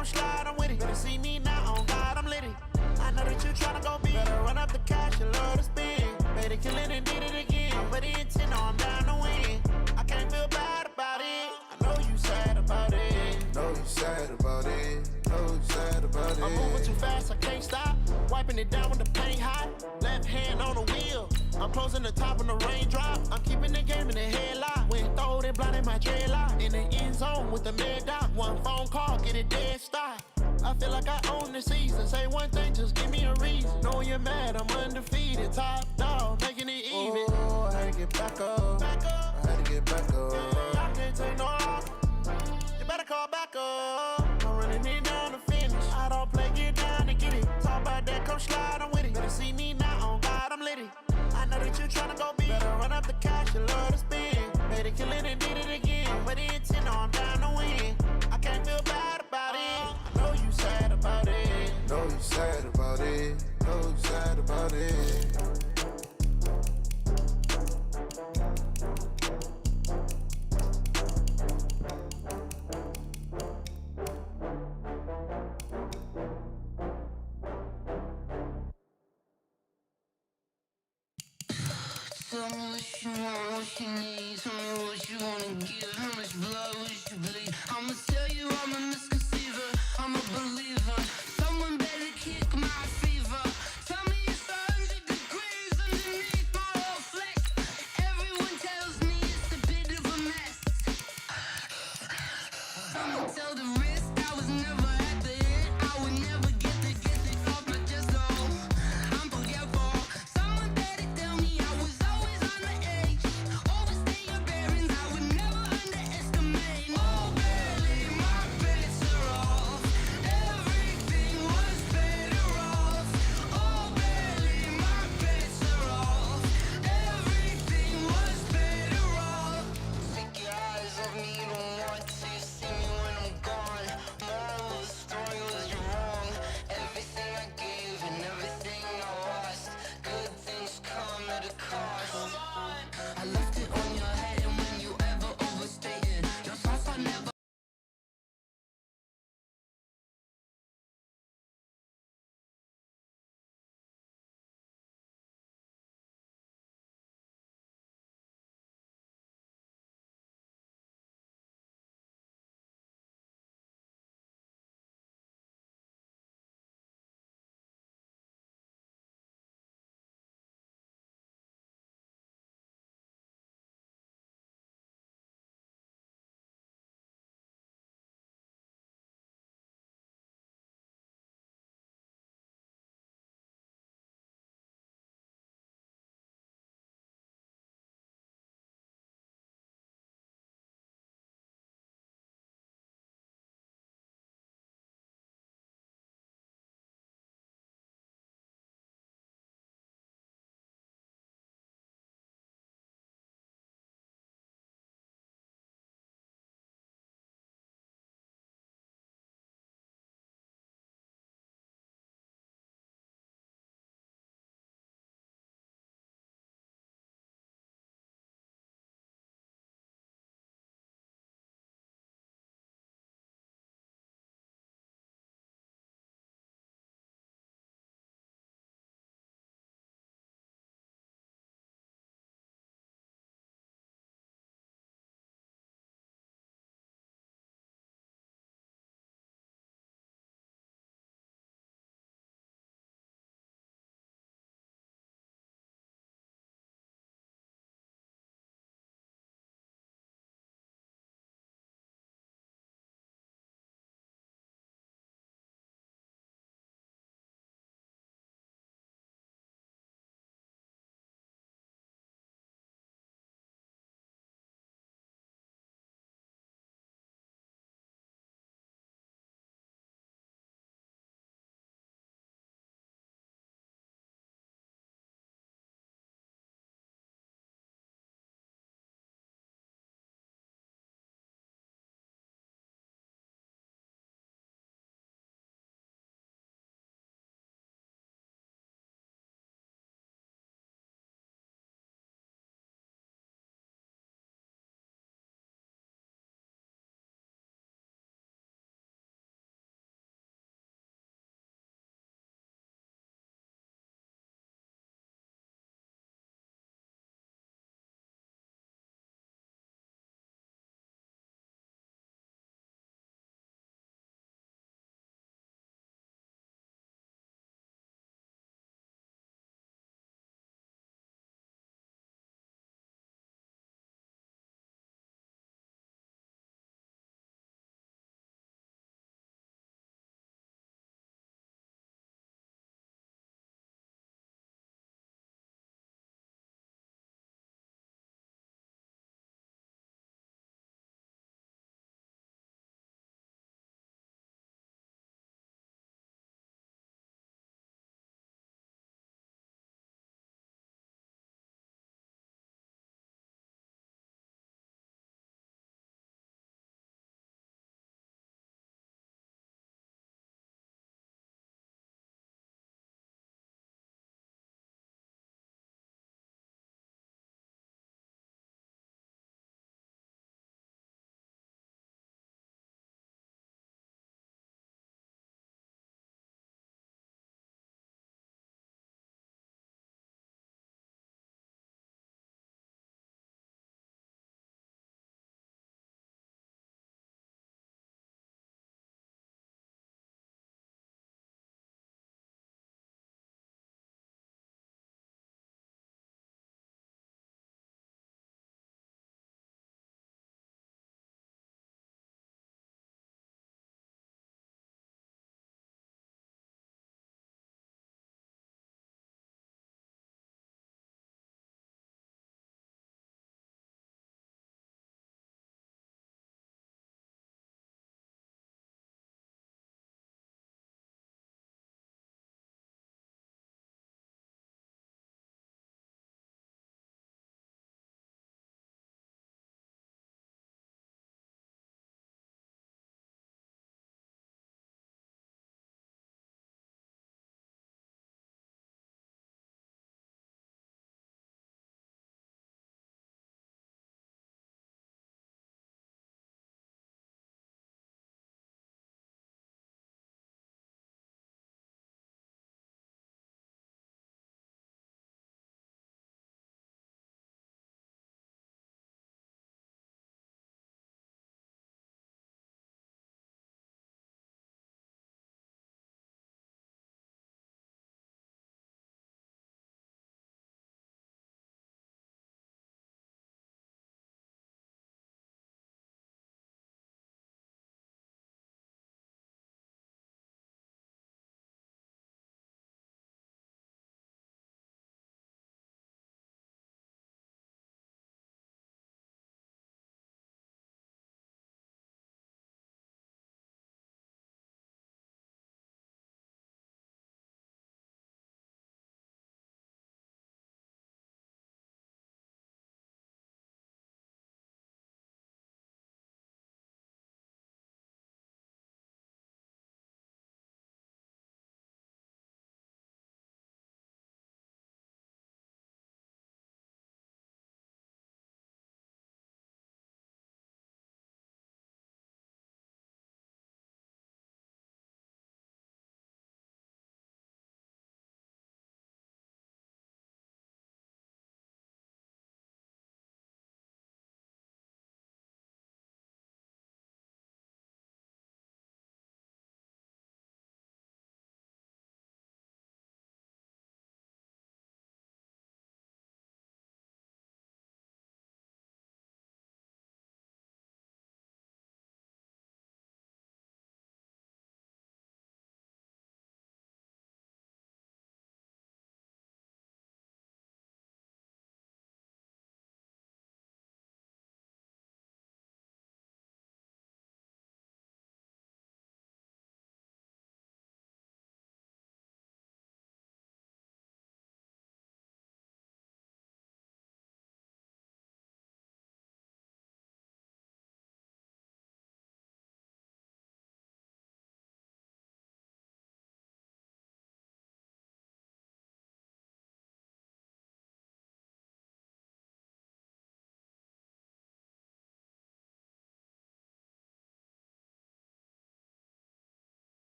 come slide, I'm with it. Better see me now, on God, I'm litty. I know that you tryna go big. Better run up the cash, you love to spend. Made it, kill it, and did it again. But the intent, no, I'm down to win. I can't feel bad about it. I know you sad about it. Know you sad about it. Know you sad about it. I'm moving too fast, I can't stop. Wiping it down when the paint hot. Left hand on the wheel. I'm closing the top when the raindrop. I'm keeping the game in the headlock. When throwed it, blinded my dreadlock. In the end zone with the mad dot. One phone call, get it dead stop. I feel like I own the season. Say one thing, just give me a reason. Know you're mad, I'm undefeated. Top dog, making it even. Oh, I had to get back up. Back up. I had to get back up. I can't take no loss. You better call back up. I'm running it down to finish. I don't play, get down to get it. Talk about that, come slide, I'm with it. Better see me now, on God, I'm litty. I know that you tryna go big. Better run up the cash, you love to spend. Made it, kill it, and did it again. But the intent, no, I'm down to win. I can't feel bad about it. I know you sad about it. Know you sad about it. Know you sad about it. Tell me what you want, what you need. Tell me what you wanna give. How much blood would you bleed? I'ma tell you I'm a misconceiver. I'm a believer. Someone better kick my fever. Tell me it's 100 degrees underneath my whole flex. Everyone tells me it's a bit of a mess. I'ma tell the risk I was never at the end. I would never get it off my chest. Oh, I'm forgetful. Someone better tell me I was always on the edge. Overstay your bearings, I would never underestimate. Oh, barely, my bets are off. Everything was better off. Oh, barely, my bets are off. Everything was better off. Take your eyes off me, don't want to see me when I'm gone. Moral of the story was you're wrong.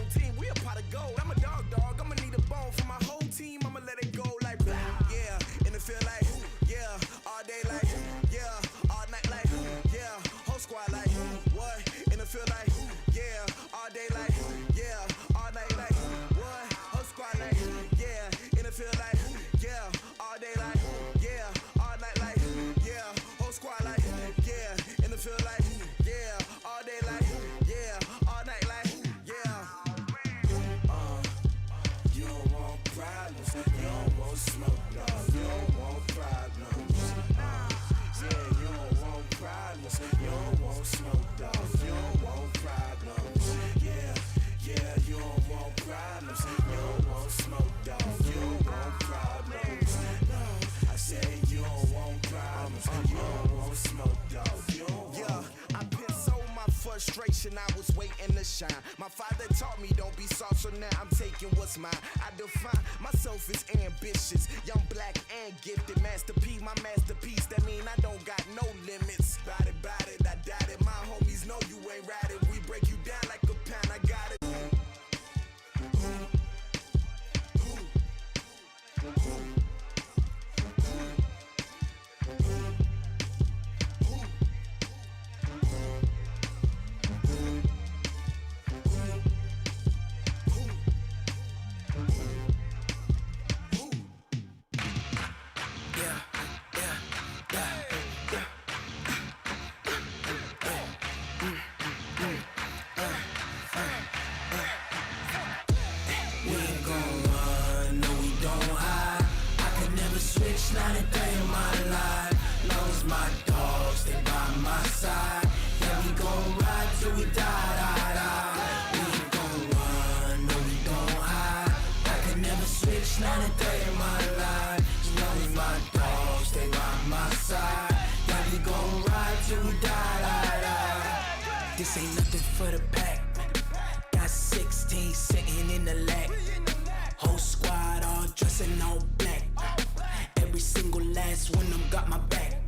damn team. We a pot of gold. I'm a dog. I'ma need a bone for my whole team. I'ma let it go like blah. Yeah, and it feel like yeah, all day like yeah, all night like yeah, whole squad like what? And it feel like yeah, all day like yeah, all night like what? Whole squad like yeah, and it feel like yeah, all day like yeah, all night like yeah, whole squad like yeah, and it feel like yeah, all day like yeah, all night like yeah. You don't want problems, you don't want smoke, dog. You don't want problems. Yeah, you don't want problems, you don't want smoke, dog. You don't want problems. Yeah, you don't want problems, you don't want smoke, dog. You don't want problems. No, I say you don't want problems, you don't want smoke, dog. You don't want. I pissed so my frustration, I was waiting to shine. My father taught me don't be soft, so now I'm taking what's mine. I define myself as ambitious, young, black, and gifted. Master P, my masterpiece. That mean I don't got no limits. Bout it, I doubt it. My homies know you ain't ride it. We break you down like a pound. I got it. This ain't nothing for the pack. Got 16 sitting in the lap. Whole squad all dressing all black. Every single last one of them got my back.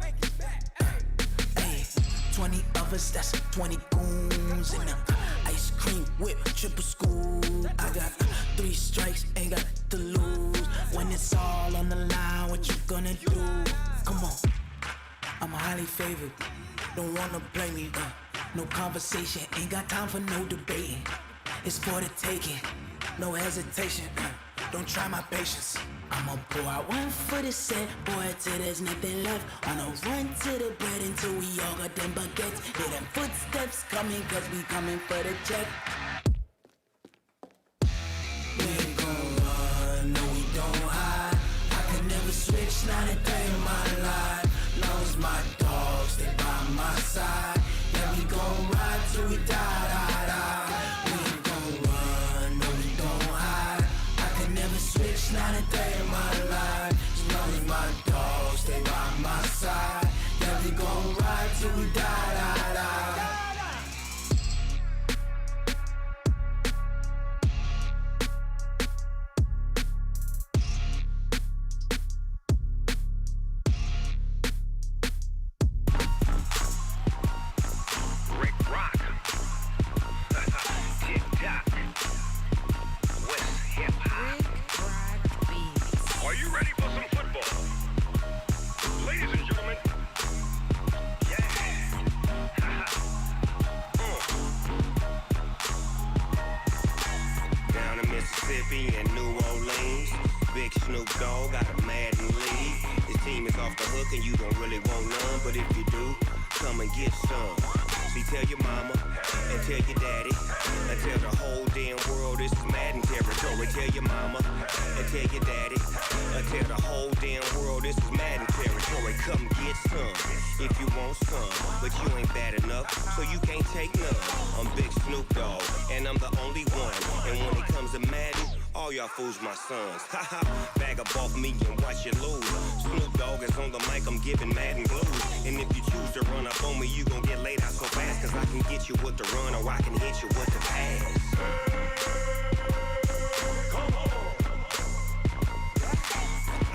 Hey, 20 of us, that's 20 goons in the ice cream whip, triple school. I got 3 strikes, ain't got to lose. When it's all on the line, what you gonna do? Come on, I'm highly favored. Don't wanna play me, no conversation, ain't got time for no debating. It's for the taking, no hesitation. Don't try my patience. I'ma pour out one for the set, boy, till there's nothing left. On a run to the bread until we all got them baguettes. Hear them footsteps coming, cause we coming for the check. We ain't gon' run, no we don't hide. I could never switch, not a day in my life. Long as my dogs, they by my side. Yeah, we gon' ride till we die. We ain't gon' run, no we don't hide. I could never switch, not a day in my life. As long as my dogs, they by my side. Yeah, we gon' ride till we die. Fools my sons, haha, bag up off me and watch you lose. Snoop Dogg is on the mic, I'm giving Madden blues. And if you choose to run up on me, you gon' get laid out so fast. Cause I can get you with the run or I can hit you with the pass. Come on.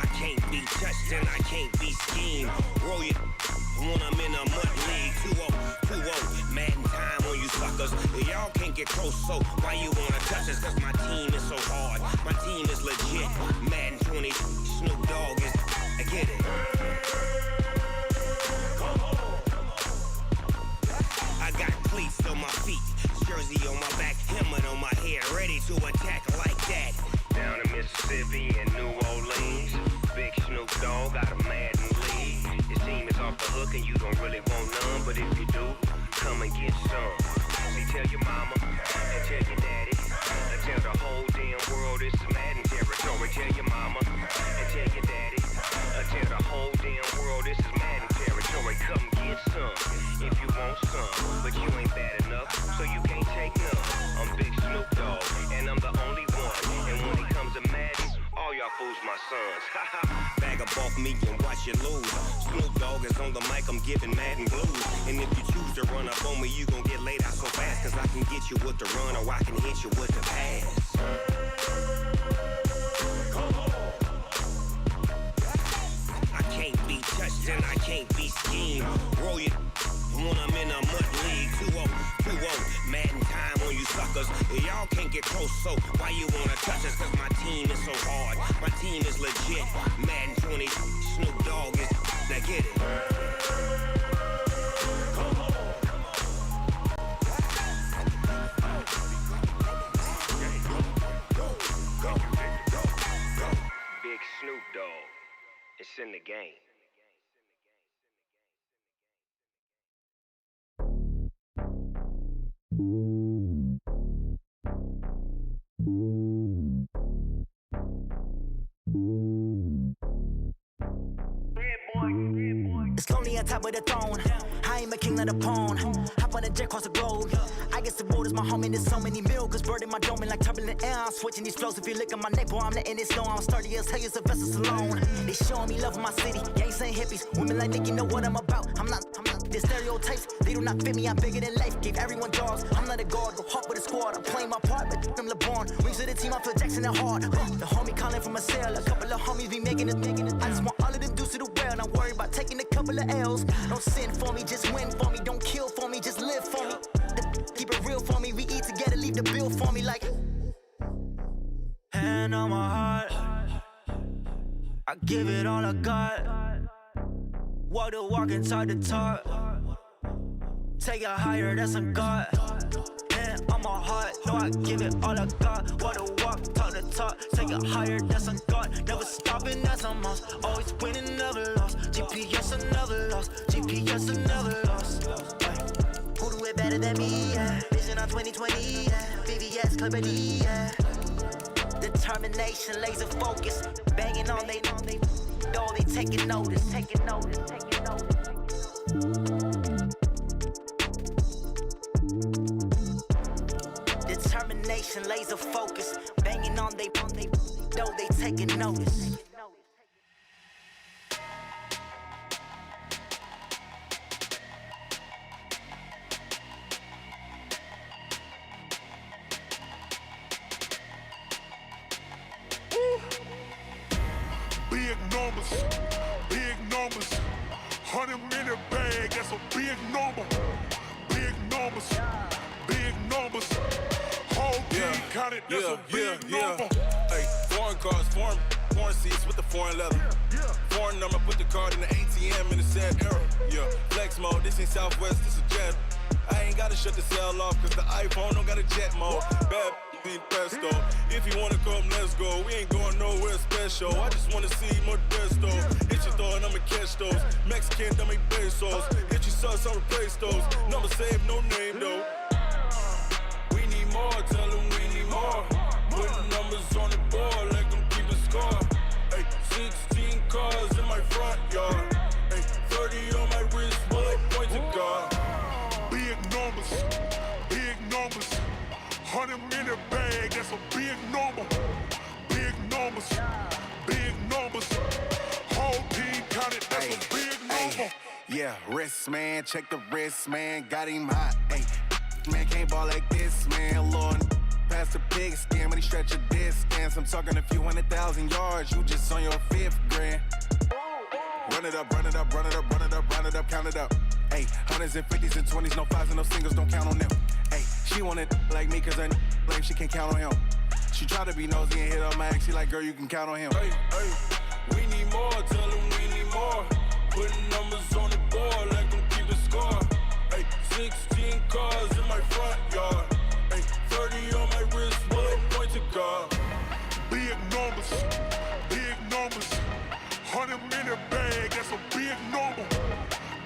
I can't be touched and I can't be schemed. Roll you when I'm in a mud league. 2-0, Madden time on you suckers. Y'all can't get get close, so why you wanna touch us? Cause my team is so hard. My team is legit. Madden 20, Snoop Dogg is, I get it. I got cleats on my feet, jersey on my back, helmet on my head, ready to attack like that. Down in Mississippi and New Orleans, Big Snoop Dogg got a Madden lead. Your team is off the hook and you don't really want none, but if you do, come and get some. See, tell your mama and tell your daddy, and tell the whole damn world this is Madden territory. Tell your mama and tell your daddy, and tell the whole damn world this is Madden territory. Come get some if you want some, but you ain't bad enough, so you can't take none. I'm Big Snoop Dogg, and I'm the only one. And when it comes to Madden, all y'all fools my sons. Bag up off me and watch you lose. Snoop Dogg is on the mic, I'm giving Madden blues. And if you choose to run up on me, you gon' get laid out so fast. Cause I can get you with the run or I can hit you with the pass. I can't be touched and I can't be schemed. Roll you when I'm in a mud league. 2-0, 2-0, Madden time on you suckers. Y'all can't get close, so why you wanna touch us? Cause my team is so hard. My team is legit. Madden 20, Snoop Dogg is, now get it. Big Snoop Dogg, it's in the game. It's lonely on top of the throne. I ain't a king of the pawn. Hop on a jet across the globe. I guess the road is my home and there's so many milk. Cause bird in my dome and like turbulent air. I'm switching these flows. If you look at my neck, boy, I'm letting it snow. I'm sturdy as hell, it's a vessel alone. They showing me love in my city. Gangs and hippies. Women like Nick, you know what I'm about. I'm not. The stereotypes, they do not fit me. I'm bigger than life. Gave everyone jobs. I'm not a guard. Go hard with a squad. I'm playing my part, but I'm LeBron. Rings of the team, I feel Jackson and hard. The homie calling from a cell. A couple of homies be making it. I just want all of them dudes to do well. Not worry about taking a couple of L's. Don't sin for me, just win for me. Don't kill for me, just live for me. Keep it real for me. We eat together, leave the bill for me like. Hand on my heart, I give it all I got. Walk the walk and talk the talk. Take it higher, that's a God. Hand on my heart, no, I give it all I got. Walk the walk, talk the talk. Take it higher, that's a God. Never stopping, that's a must. Always winning, never lost. GPS, I never lost. GPS, I never lost. Who do it better than me? Yeah. Vision on 2020. Yeah. VVS, Clippity. Yeah. Determination, laser focus. Banging on they door, they taking notice. Taking notice, taking notice. Determination, laser focus. Banging on they door, they taking notice. Big numbers, 100-minute bag, that's a big number. Big numbers, whole team counted, that's a big number. Hey, foreign cars, foreign seats with the foreign leather. Foreign number, put the card in the ATM in the sad era. Yeah, flex mode, this ain't Southwest, this a jet. I ain't gotta shut the cell off, cause the iPhone don't got a jet mode. Bad need pesto. If you wanna come, let's go. We ain't going nowhere special. I just wanna see more Modesto. Hit your thought, I'ma catch those. Mexican, dummy pesos. Hit your sus, I'll replace those. Number saved, no name though. We need more, tell them we need more. Putting numbers on the board, let them keep a score. Hey, 16 cars in my front yard. Hey, 30 on my wrist, bullet point to God. Big numbers, 100-minute bag, that's a big number. Big numbers, whole team counted, that's a big number. Yeah, wrist man, check the wrist man, got him hot. Ay, man can't ball like this, man. Lord, past the big scam when he stretch a distance. I'm talking a few 100,000 yards, you just on your 5th grand. Run it up, count it up. Ay, hundreds and 50s and 20s, no 5s and no singles, don't count on them. Ay, She wanted like me cause her lame, she can't count on him. She try to be nosy and hit up my ex, she like, girl, you can count on him. Hey, we need more, tell them we need more. Putting numbers on the board, like them keep a score. Hey, 16 cars in my front yard. Hey, 30 on my wrist, bullet point to God. Big numbers, 100 minute bag, that's a big number.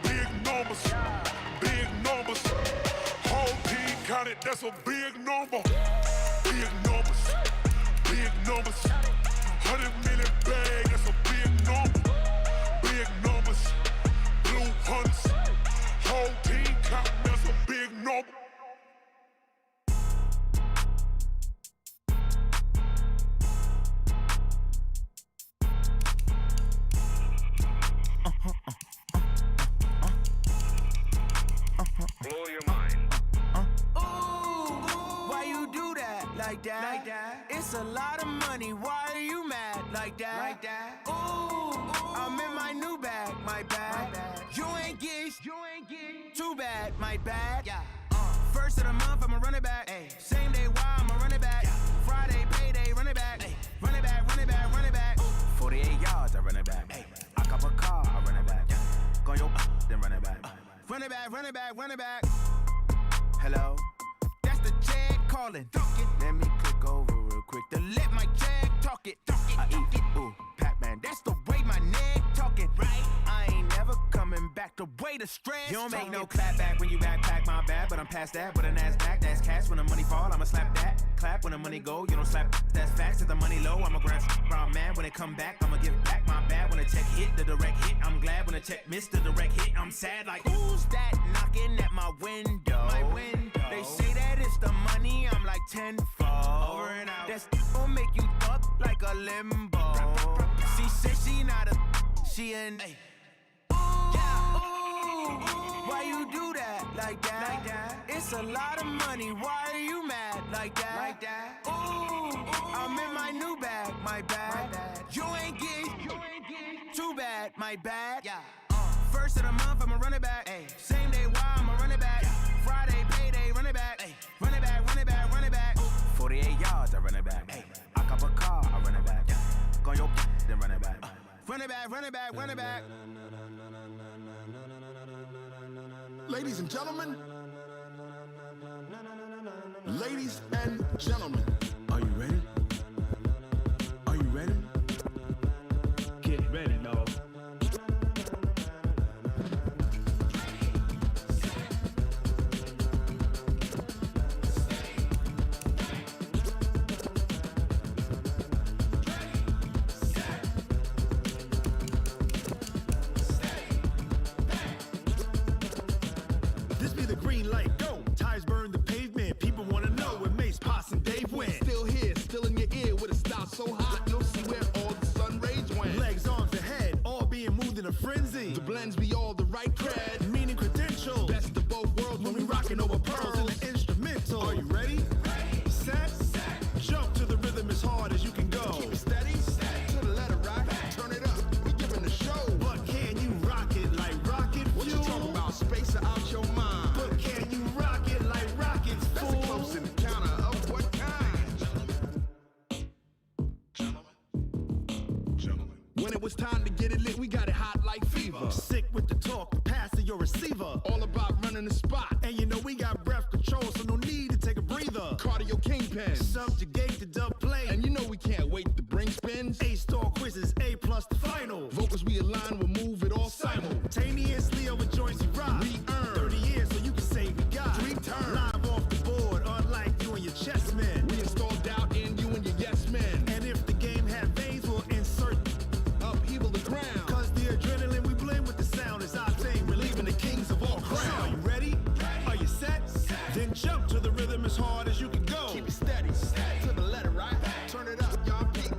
Big numbers, whole team counted, that's a big number. Big numbers, 100 minute bag, that's a big number. Big numbers, blue hunts, whole team counting, that's a big number. Blow your mind. Why you do that like that? It's a lot of money. Why are you mad like that? Ooh, I'm in my new bag, my bad. You ain't get too bad, my bad. First of the month, I'ma run it back. Same day, why I'ma run it back. Friday, payday, run it back. Run it back. 48 yards, I run it back. I cop a car, I run it back. Go your then run it back. Run it back. Hello? That's the check calling. Let me click over real quick to let my check talk it. I eat it, ooh, Pac-Man. That's the way my neck talking. Right? I ain't never coming back the way the stress. You don't make no clap back when you backpack, my bad. But I'm past that with an ass back. That's cash when the money fall, I'ma slap that. Clap when the money go, you don't slap. That's facts. If the money low, I'ma grab brown man. When it come back, I'ma give back my bad. When the check hit, the direct hit. I'm glad when the check missed the direct hit. I'm sad like, who's that knocking at my window? They say that it's the money, I'm like tenfold. Over and out. That's gon' make you up like a limbo. She said she not a, she an. Why you do that like that? It's a lot of money, why are you mad like that? Ooh, I'm in my new bag, my bad. You ain't get too bad, my bad. First of the month, I'ma run it back. Same day, why I'ma run it back. Friday, payday, run it back. Run it back. 48 yards, I run it back. I cop a car, I run it back. Go your then run it back. Run it back. Ladies and gentlemen, are you ready? Get ready, dog. This be the green light, go. Tires burn the pavement. People wanna know where Mace, Poss, and Dave went. Still here, still in your ear with a style so hot, no see where all the sun rays went. Legs, arms, and head, all being moved in a frenzy. The blends be all the right cred, meaning credentials. best of both worlds when we rockin' over pearls. In the instrumental. Are you ready? Set. Jump to the rhythm as hard as you can go. Keep it steady, to the letter right. Turn it up, we giving the show. But can you rock it like rocket fuel? What you talking about? Space or out your mind? But can you rock it like rockets, That's fool? a close encounter of what kind? Gentlemen. When it was time to get it lit, we got it hot like fever. Sick with the talk, the pass to your receiver. All about running the spot. And you know we got breath control, so no need to take a breather. Cardio kingpin. Subjugate the dub play. And you know we can't wait to bring spins. A-star quizzes, A+ the final. Vocals we align, we'll move it all Simultaneously over joints we rock. We earn 30 years, so you can say we got 3 turns. Live off the board, unlike you and your chess men. We install doubt in you and your yes men. And if the game had veins, we'll insert Upheaval the ground. Cause the adrenaline we blend with the sound is our thing, relieving the kings of all crowns. So are you ready? Are you set? Then jump to the rhythm as hard as you can go. Keep it steady, to the letter right. Turn it up, y'all peak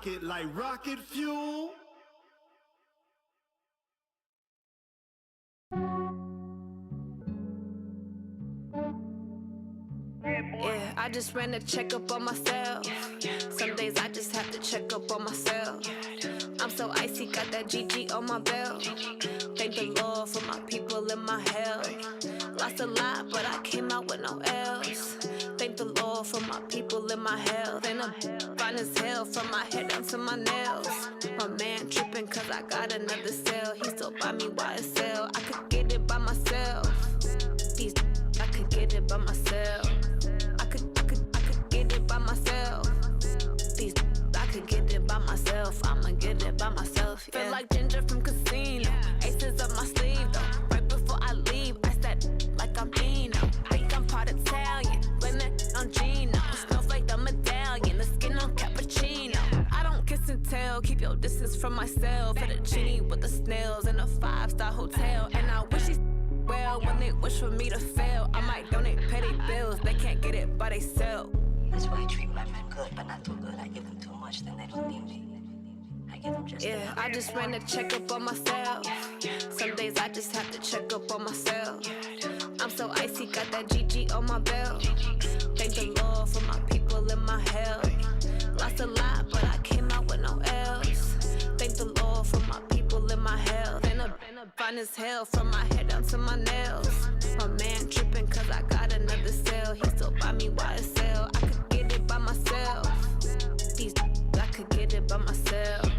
pocket like rocket fuel. Yeah, I just ran a checkup on myself. Some days I just have to check up on myself. I'm so icy, got that GG on my belt. Thank the Lord for my people in my health. Lost a lot, but I came out with no L's. Thank the Lord for my people in my health. And I'm fine as hell from my head down to my nails. My man tripping cause I got another cell. He still buy me YSL. I could get it by myself. These I could get it by myself. I could get it by myself. These I could get it by myself. I'ma get it by myself. Yeah. Feel like Ginger from Casino. Aces up my sleeve though. Right before I leave, I said like I'm Dino. Think I'm part Italian. Blame it on Gino. Snowflake the medallion. The skin on cappuccino. I don't kiss and tell. Keep your distance from myself. For the genie with the snails in a 5-star hotel. And I wish he's well when they wish for me to fail. I might donate petty bills. They can't get it by they self. That's why I treat my men good, but not too good. I give them too much, then they don't need me. I give them just enough. I just ran a checkup on myself. Some days I just have to check up on myself. I'm so icy, got that GG on my belt. Thank the Lord for my people in my health. Lost a lot, but I came out with no L's. Thank the Lord for my people in my health. And I'm fine as hell from my head down to my nails. My man tripping cause I got another cell. He still buy me YSL. I could get it by myself. These I could get it by myself.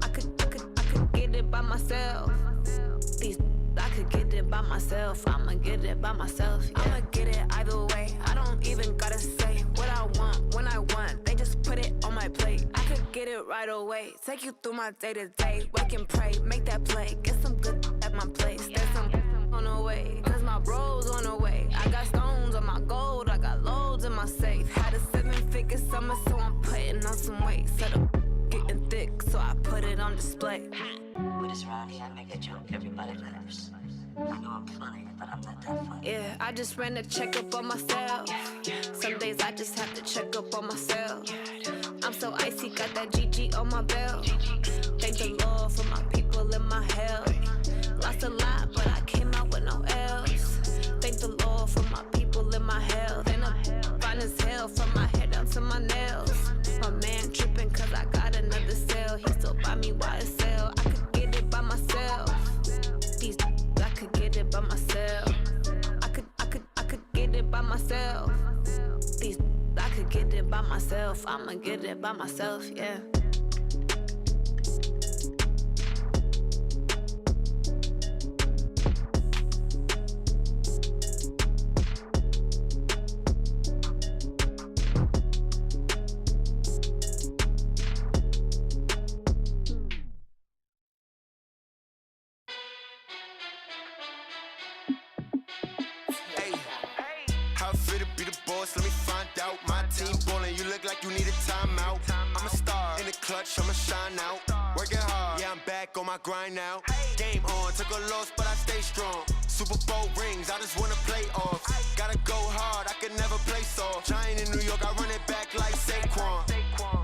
I could get it by myself. These I could get it by myself. I'ma get it by myself. Yeah. I'ma get it either way. I don't even gotta say what I want when I want. They just put it on my plate. I could get it right away. Take you through my day to day. Wake and pray, make that play. Get some good at my place. There's some on the way. Cause my bro's on the way. I got stones on my gold. I got loads in my safe. Had a 7-figure summer, so I'm putting on some weight. Set up getting thick, so I put it on display. With this round here, I make a joke, everybody laughs. I know I'm funny, but I'm not that funny. Yeah, I just ran a checkup on myself. Some days I just have to check up on myself. I'm so icy, got that GG on my belt. Thank the Lord for my people in my health. Lost a lot, but I came out with no L's. Thank the Lord for my people in my health. And I'm fine as hell from my head down to my nails. My man tripping cause I got another cell. He still buy me YSL. I could get it by myself. These I could get it by myself. I could get it by myself. These I could get it by myself. I'ma get it by myself, yeah. Let me find out. My team ballin', you look like you need a timeout. I'm a star in the clutch, I'ma shine out. Working hard, yeah, I'm back on my grind now. Game on, took a loss, but I stay strong. Super Bowl rings, I just wanna play off. Gotta go hard, I can never play soft. Giant in New York, I run it back like Saquon.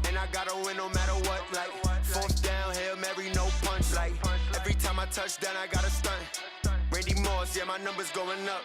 And I gotta win no matter what, like 4th down, Hail Mary, no punch. Like every time I touch down, I gotta stunt. Randy Moss, yeah, my numbers going up.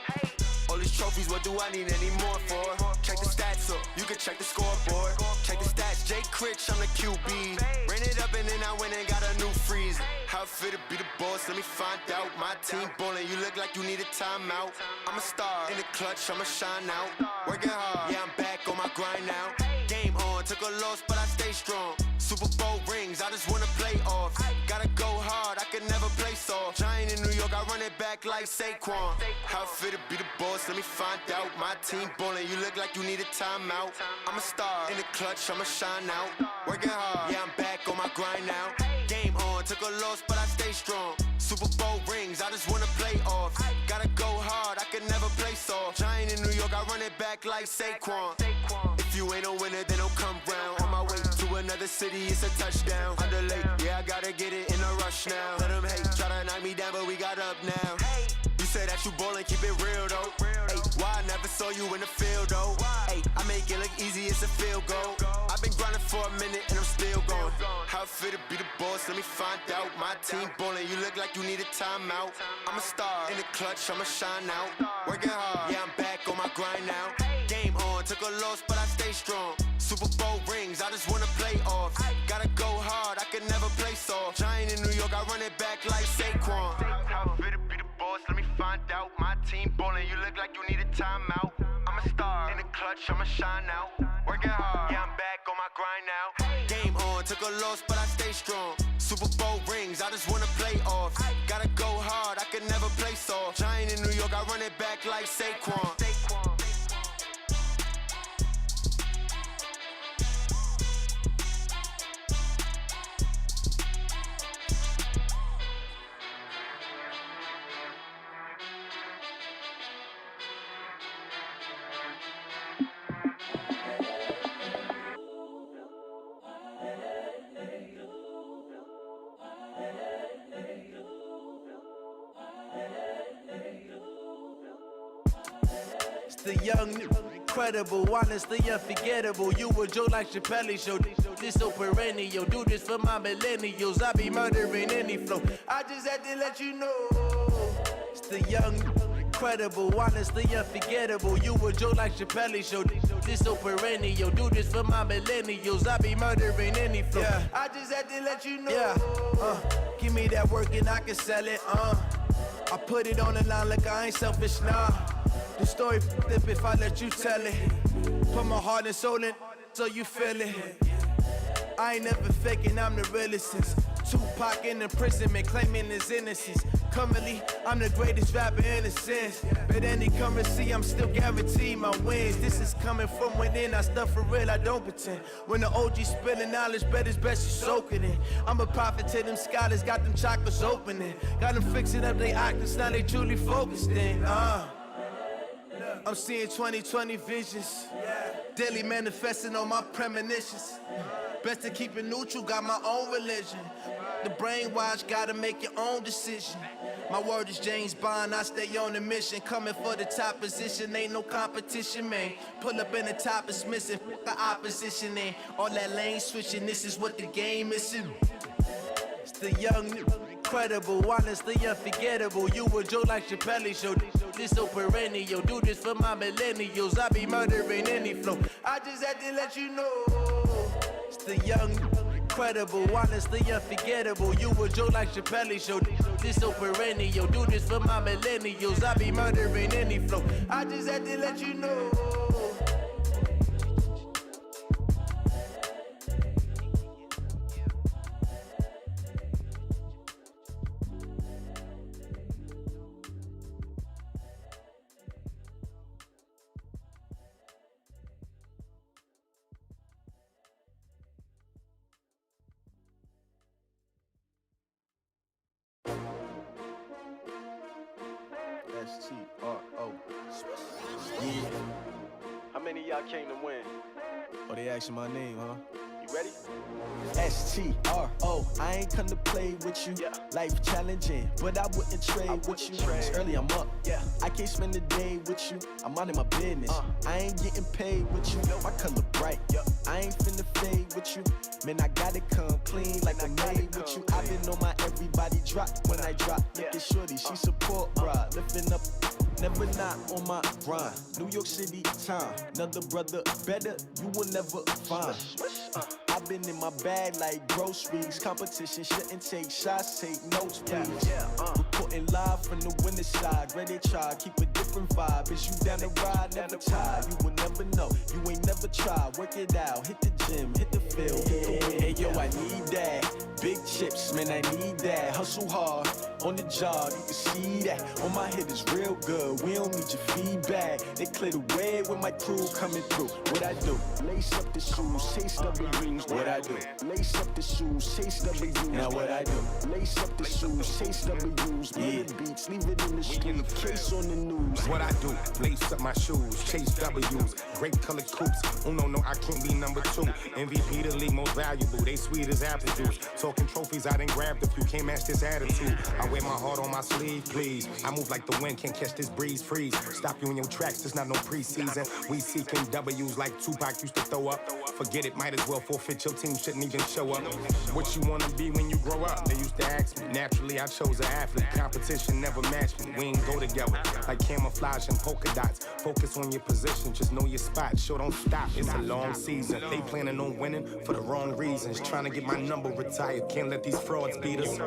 All these trophies, what do I need any more for? Check the stats up, you can check the scoreboard. Check the stats, Jay Critch, I'm the QB. Ran it up and then I went and got a new freeze. How it feel to be the boss, let me find out. My team ballin', you look like you need a timeout. I'm a star in the clutch, I'ma shine out. Working hard, yeah, I'm back on my grind now. Game on, took a loss, but I stay strong. Super Bowl rings, I just wanna play off. Gotta go hard, I can never play soft. Giant in New York, I run it back like Saquon. How it feel to be the boss, let me find out. My team ballin', you look like you need a timeout. I'm a star in the clutch, I'ma shine out. Working hard, yeah, I'm back on my grind now. Game on, took a loss, but I stay strong. Super Bowl rings, I just wanna play off. Gotta go hard, I can never play soft. Giant in New York, I run it back like Saquon. If you ain't a winner, then don't come round. On my way to another city, it's a touchdown. Underlay, yeah, I gotta get it in a rush now. Let them hate, try to knock me down, but we got up now. You say that you ballin', keep it real though. Ay, why I never saw you in the field though? Ay, I make it look easy, it's a field goal. I've been grinding for a minute and I'm still going. How it feel to be the boss, let me find out. My team ballin', you look like you need a timeout. I'm a star, in the clutch, I'ma shine out. Working hard, yeah, I'm back on my grind now. Game on, took a loss, but I stay strong. Super Bowl rings, I just wanna play off. Gotta go hard, I can never play soft. Giant in New York, I run it back like Saquon. How it feel to be the boss, let me find out. My team ballin', you look like you need a timeout. I'm a star, in the clutch, I'ma shine out. Working hard, yeah, I'm back on my grind now. Game on, took a loss, but I stay strong. Super Bowl rings, I just wanna play off. Gotta go hard, I can never play soft. Giant in New York, I run it back like Saquon. The young, incredible, honestly unforgettable. You a joke like Chappelle Show. This so perennial. Do this for my millennials. I be murdering any flow. I just had to let you know. It's the young, incredible, honestly unforgettable. You a joke like Chappelle Show. This so perennial. Do this for my millennials. I be murdering any flow. Yeah. I just had to let you know. Yeah. Give me that work and I can sell it. I put it on the line like I ain't selfish, nah. The story f***ed if I let you tell it. Put my heart and soul in so you feel it. I ain't never faking, I'm the realest since Tupac in imprisonment, claiming his innocence. Currently, I'm the greatest rapper in a sense. But any currency, I'm still guaranteed my wins. This is coming from within, I stuff for real, I don't pretend. When the OG spilling knowledge, bet it's best you soak it in. I'm a prophet to them scholars, got them chakras opening. Got them fixing up they octaves, now they truly focused in. I'm seeing 2020 visions, daily manifesting on my premonitions. Best to keep it neutral, got my own religion. The brainwash, gotta make your own decision. My word is James Bond, I stay on the mission. Coming for the top position, ain't no competition, man. Pull up in the top is missing, the opposition ain't. All that lane switching, this is what the game is. It's the young, incredible, honestly unforgettable. You a joke like Chappelle Show. This so perennial. Do this for my millennials. I be murdering any flow. I just had to let you know. It's the young, incredible, honestly unforgettable. You a joke like Chappelle Show. This so perennial. Do this for my millennials. I be murdering any flow. I just had to let you know. S-T-R-O. Yeah. How many of y'all came to win? Oh, they asking my name, huh? You ready? S-T-R-O. I ain't come to play with you. Life challenging, but I wouldn't trade with you. It's early, I'm up. I can't spend the day with you. I'm minding my business. I ain't getting paid with you. My color bright. I ain't finna fade with you. Man, I gotta come clean like I'm made with you. I been on my everybody drop when I drop. Look at shorty, she support, bruh. Lifting up, never not on my grind. New York City time, another brother better, you will never find. I've been in my bag like groceries. Competition shouldn't take shots, take notes, please. Reporting live from the winning side. Ready to try, keep a different vibe. Is you down the ride, never tired. You will never know, you ain't never tried. Work it out, hit the gym, hit the field, hit the wheel. Hey yo, I need that. Big chips, man, I need that. Hustle hard, on the job, you can see that. On my head is real good, we don't need your feedback. They clear the way with my crew coming through. What I do? Lace up the shoes, taste of the rings. What I do? Lace up the shoes, taste of the rings. Now what I do? Lace up the shoes, taste of the rings. shoes. Murder beats, leave it in the street. Case on the news. What I do, lace up my shoes, chase W's, great colored coops. No, I can't be number 2. MVP the league most valuable, they sweet as apple juice. Talking trophies, I done grabbed a few, can't match this attitude. I wear my heart on my sleeve, please. I move like the wind, can't catch this breeze, freeze. Stop you in your tracks, there's not no preseason. We seeking W's like Tupac used to throw up. Forget it, might as well forfeit, your team shouldn't even show up. What you wanna be when you grow up? They used to ask me. Naturally, I chose an athlete. Competition never matched me. We ain't go together like camouflage and polka dots. Focus on your position, just know your spot. Show don't stop, it's a long season. They planning on winning for the wrong reasons. Trying to get my number retired, can't let these frauds beat us.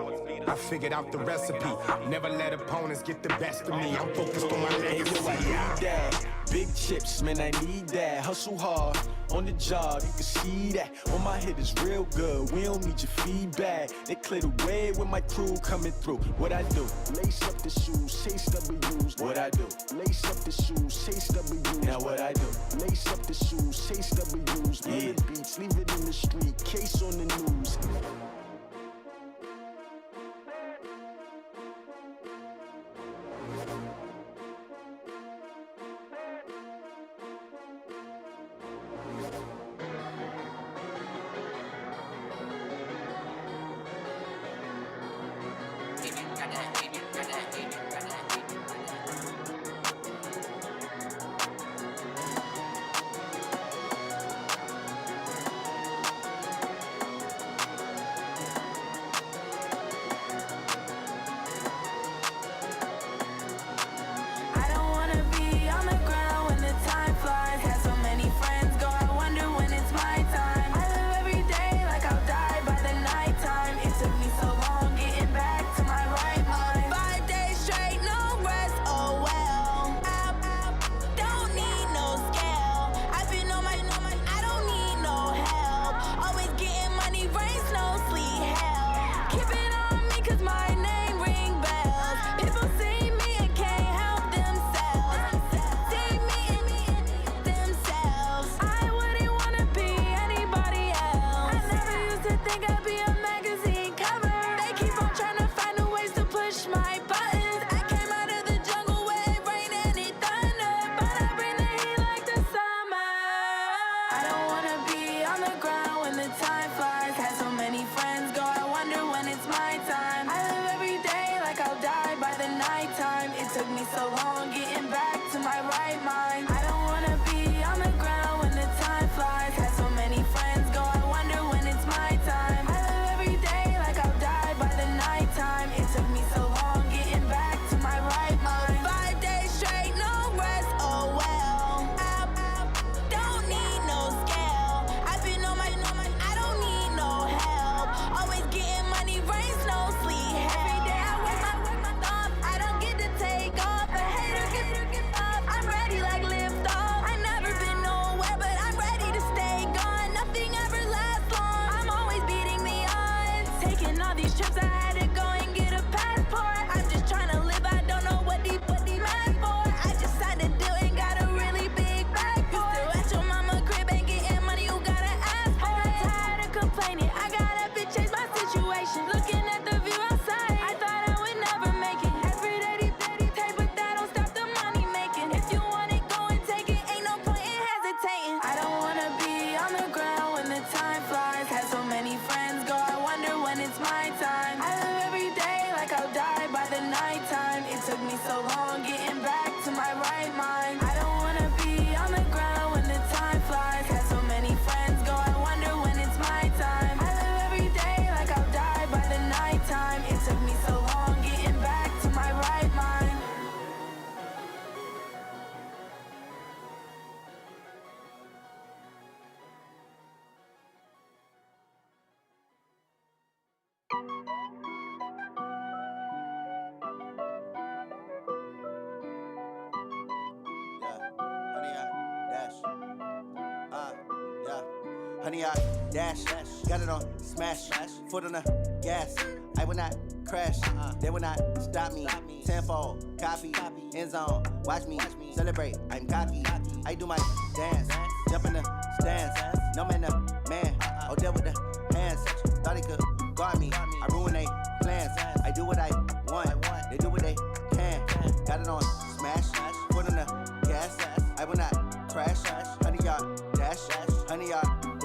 I figured out the recipe. Never let opponents get the best of me. I'm focused on my legacy. Yo, I need that. Big chips, man, I need that. Hustle hard on the job, you can see that. On my head is real good, we don't need your feedback. They clear the way with my crew coming through. What I do? Lace up the shoes, chase W's. What I do? Lace up the shoes, chase W's. Now what I do? Lace up the shoes, chase W's. Murder beats, leave it in the street. Case on the news. Honey, I dash, got it on smash, foot on the gas. I will not crash, they will not stop me. Tenfold, copy, end zone, watch me celebrate. I'm cocky, I do my dance, jump in the stands. No man, the man, oh, there with the hands. Thought he could guard me, I ruin they plans. I do what I want, they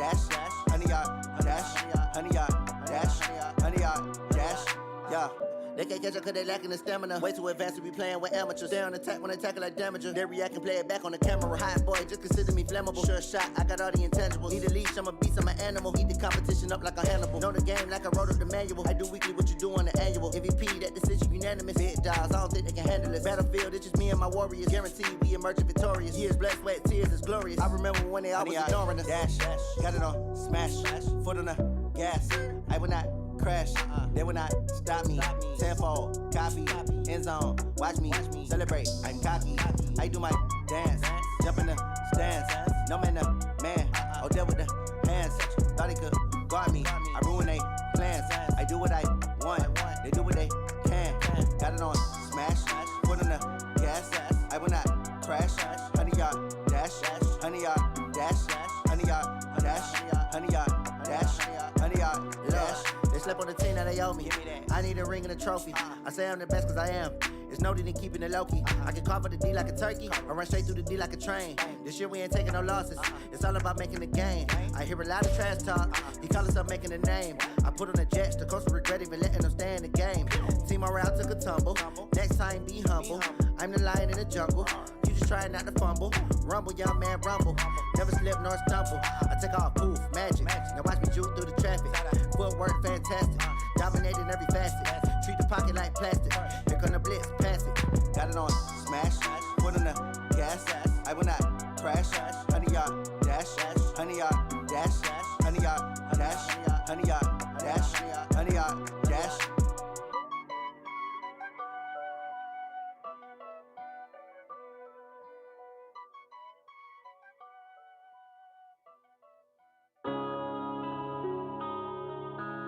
dash, 100 yard, dash, 100 yard, dash, 100 yard, dash, yeah. They can't catch up cause they lacking the stamina. Way too advanced to be playing with amateurs. Stay on attack when they tackle like damager. They react and play it back on the camera. Hot boy, just consider me flammable. Sure shot, I got all the intangibles. Need a leash, I'm a beast, I'm an animal. Heat the competition up like a Hannibal. Know the game like I wrote up the manual. I do weekly what you do on the annual. MVP, that decision unanimous. Big dogs, I don't think they can handle this. Battlefield, it's just me and my warriors. Guaranteed we emerging victorious. Years, blood, sweat, tears, it's glorious. I remember when they always ignoring us. Dash, got it on, smash, foot on the gas. I will not crash, they will not stop me. Tenfold, copy, end zone, watch me celebrate. I'm cocky, I do my dance, jump in the stands. No man, the man, oh, there with the hands. Thought he could guard me, I ruin they plans. I do what I want, they do what they can. Got it on smash, foot on the gas. I will not crash, 100 yard dash, 100 yard dash, 100 yard dash, 100 yard dash, 100 yard dash. They slept on the team, now they owe me. I need a ring and a trophy. I say I'm the best cause I am. It's no need in keeping it low-key. I can carve up the D like a turkey, or run straight through the D like a train. This year we ain't taking no losses. It's all about making the game. I hear a lot of trash talk. He call himself making a name. I put on the Jets, the coach will regret even letting them stay in the game. Team morale took a tumble. Next time be humble. I'm the lion in the jungle. You just trying not to fumble. Rumble, young man, rumble. Never slip nor stumble. I take off, poof, magic. Now watch me juke through the traffic. Footwork fantastic. Dominating every facet. Treat the pocket like plastic. Here come the blitz, pass it. Got it on smash. Foot on the gas. I will not crash. 100 yard dash. 100 yard dash. 100 yard dash. 100 yard dash. 100 yard dash.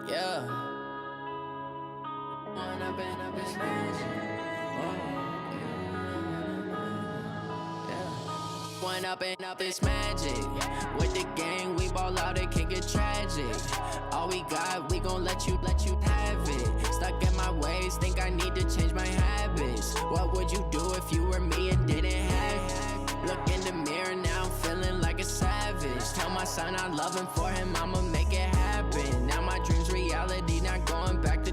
Yeah. One up and up, it's magic. With the gang, we ball out, it can get tragic. All we got, we gon' let you have it. Stuck in my ways, think I need to change my habits. What would you do if you were me and didn't have it? Look in the mirror now, I'm feeling like a savage. Tell my son I love him, for him I'ma make it happen. Now my dream's reality, not going back to.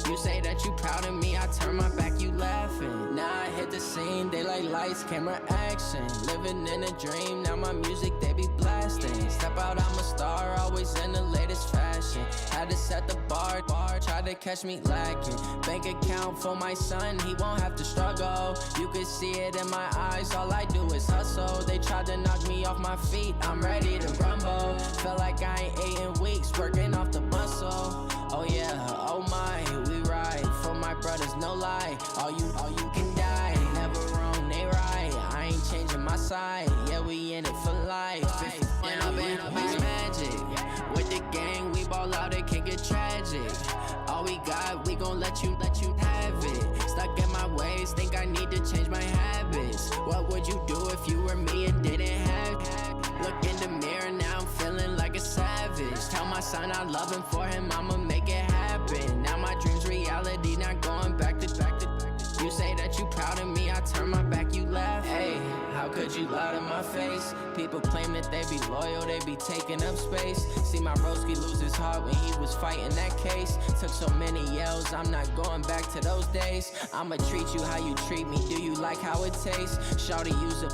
You say that you proud of me, I turn my back, you laughing. Now I hit the scene, they like lights, camera, action. Living in a dream, now my music, they be blasting. Step out, I'm a star, always in the latest fashion. Had to set the bar, try to catch me lacking. Bank account for my son, he won't have to struggle. You can see it in my eyes, all I do is hustle. They tried to knock me off my feet, I'm ready to rumble. Feel like I ain't ate in weeks, working off the muscle. Oh yeah, oh my, we ride for my brothers, no lie. All you can die, never wrong, they right. I ain't changing my side, yeah, we in it for life. When up and up, it's magic. With the gang, we ball out, it can get tragic. All we got, we gon' let you have it. Stuck in my ways, think I need to change my habits. What would you do if you were me and didn't have it? Look in the mirror now, I'm feeling like a savage. Tell my son I love him, for him I'ma make it happen. Now my dream's reality, not going back to. You say that you proud of me, I turn my back, you laugh. Hey, how could you lie to my face? People claim that they be loyal, they be taking up space. See my broski lose his heart when he was fighting that case. Took so many yells, I'm not going back to those days. I'ma treat you how you treat me, do you like how it tastes? Shawty, use a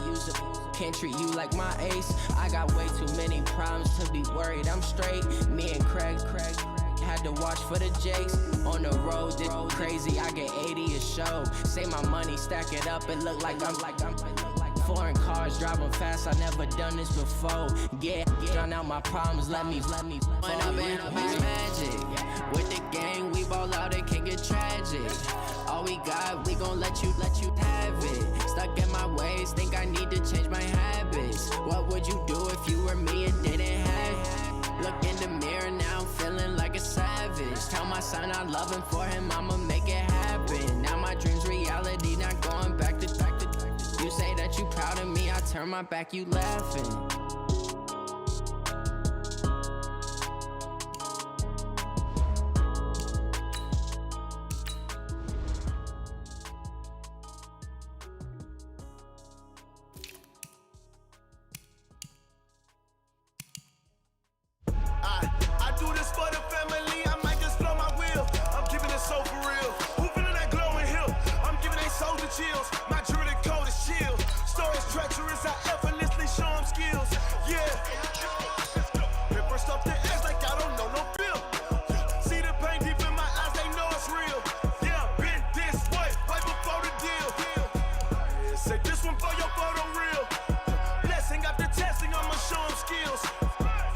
can't treat you like my ace. I got way too many problems to be worried, I'm straight. Me and Craig had to watch for the Jakes. On the road, did crazy, I get 80 a show. Say my money, stack it up, it look like I'm foreign cars, driving fast, I never done this before. Get drown out my problems, let me When up and up, it's magic. With the gang, we ball out, it can get tragic. All we got, we gon' let you have it. Stuck in my ways, think I need to change my habits. What would you do if you were me and didn't have it? Look in the mirror now, I'm feeling like a savage. Tell my son I love him, for him I'ma make it happen. Now my dream's reality, not going back to. You say that you proud of me, I turn my back, you laughing. Yeah. Hit first off the edge like I don't know no feel. See the pain deep in my eyes, they know it's real. Yeah, been this way, right before the deal. Yeah, say this one for your photo real. Blessing after testing, I'ma show them skills.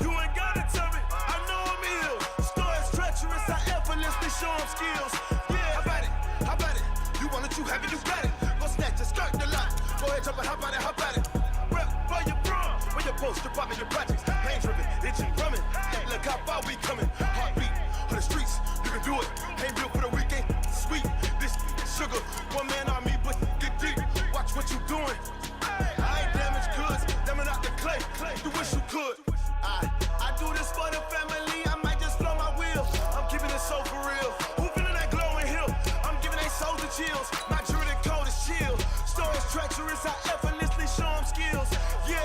You ain't gotta tell me, I know I'm ill. Stories treacherous, I effortlessly show them skills. Yeah, how about it? How about it? You want it, you have it, you got it. Go snatch it, skirt the lot. Go ahead, jump it, how about it? How about it? Rep for your prom, for your poster, popping your projects. Pain driven, itching, drumming. Look how far we coming. Heartbeat on the streets, you can do it. Ain't built for the weekend, sweet. This sugar, one man army, but get deep. Watch what you doing. I ain't damaged goods, damn it out the clay. You wish you could. I do this for the family. I might just blow my wheel. I'm keeping it so for real. Who feeling that glowing hill? I'm giving they souls the chills. My jury the cold is chill. Stories treacherous, I effortlessly show them skills. Yeah.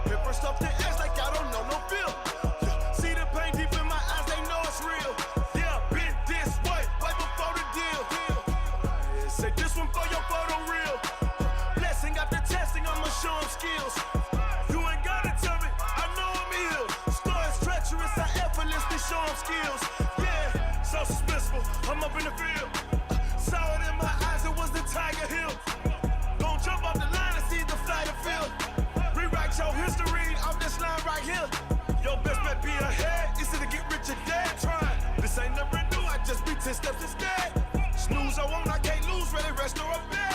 Hit first off the edge like I don't know no feel. See the pain deep in my eyes, they know it's real. Yeah, been this way, right before the deal. Yeah, say this one for your photo real. Blessing after testing, I'ma show them skills. You ain't gotta tell me, I know I'm ill. Stories treacherous, I effortlessly show them skills. Yeah, so suspenseful, I'm up in the field. Saw it in my eyes, it was the Tiger Hill. Gon' jump off the line and see the flight of field. Rewrite your history off this line right here. Your best bet be ahead, easy to get rich or dead. Trying, this ain't never new, I just be 10 steps instead. Snooze, I won't, I can't lose, ready, rest or a bed.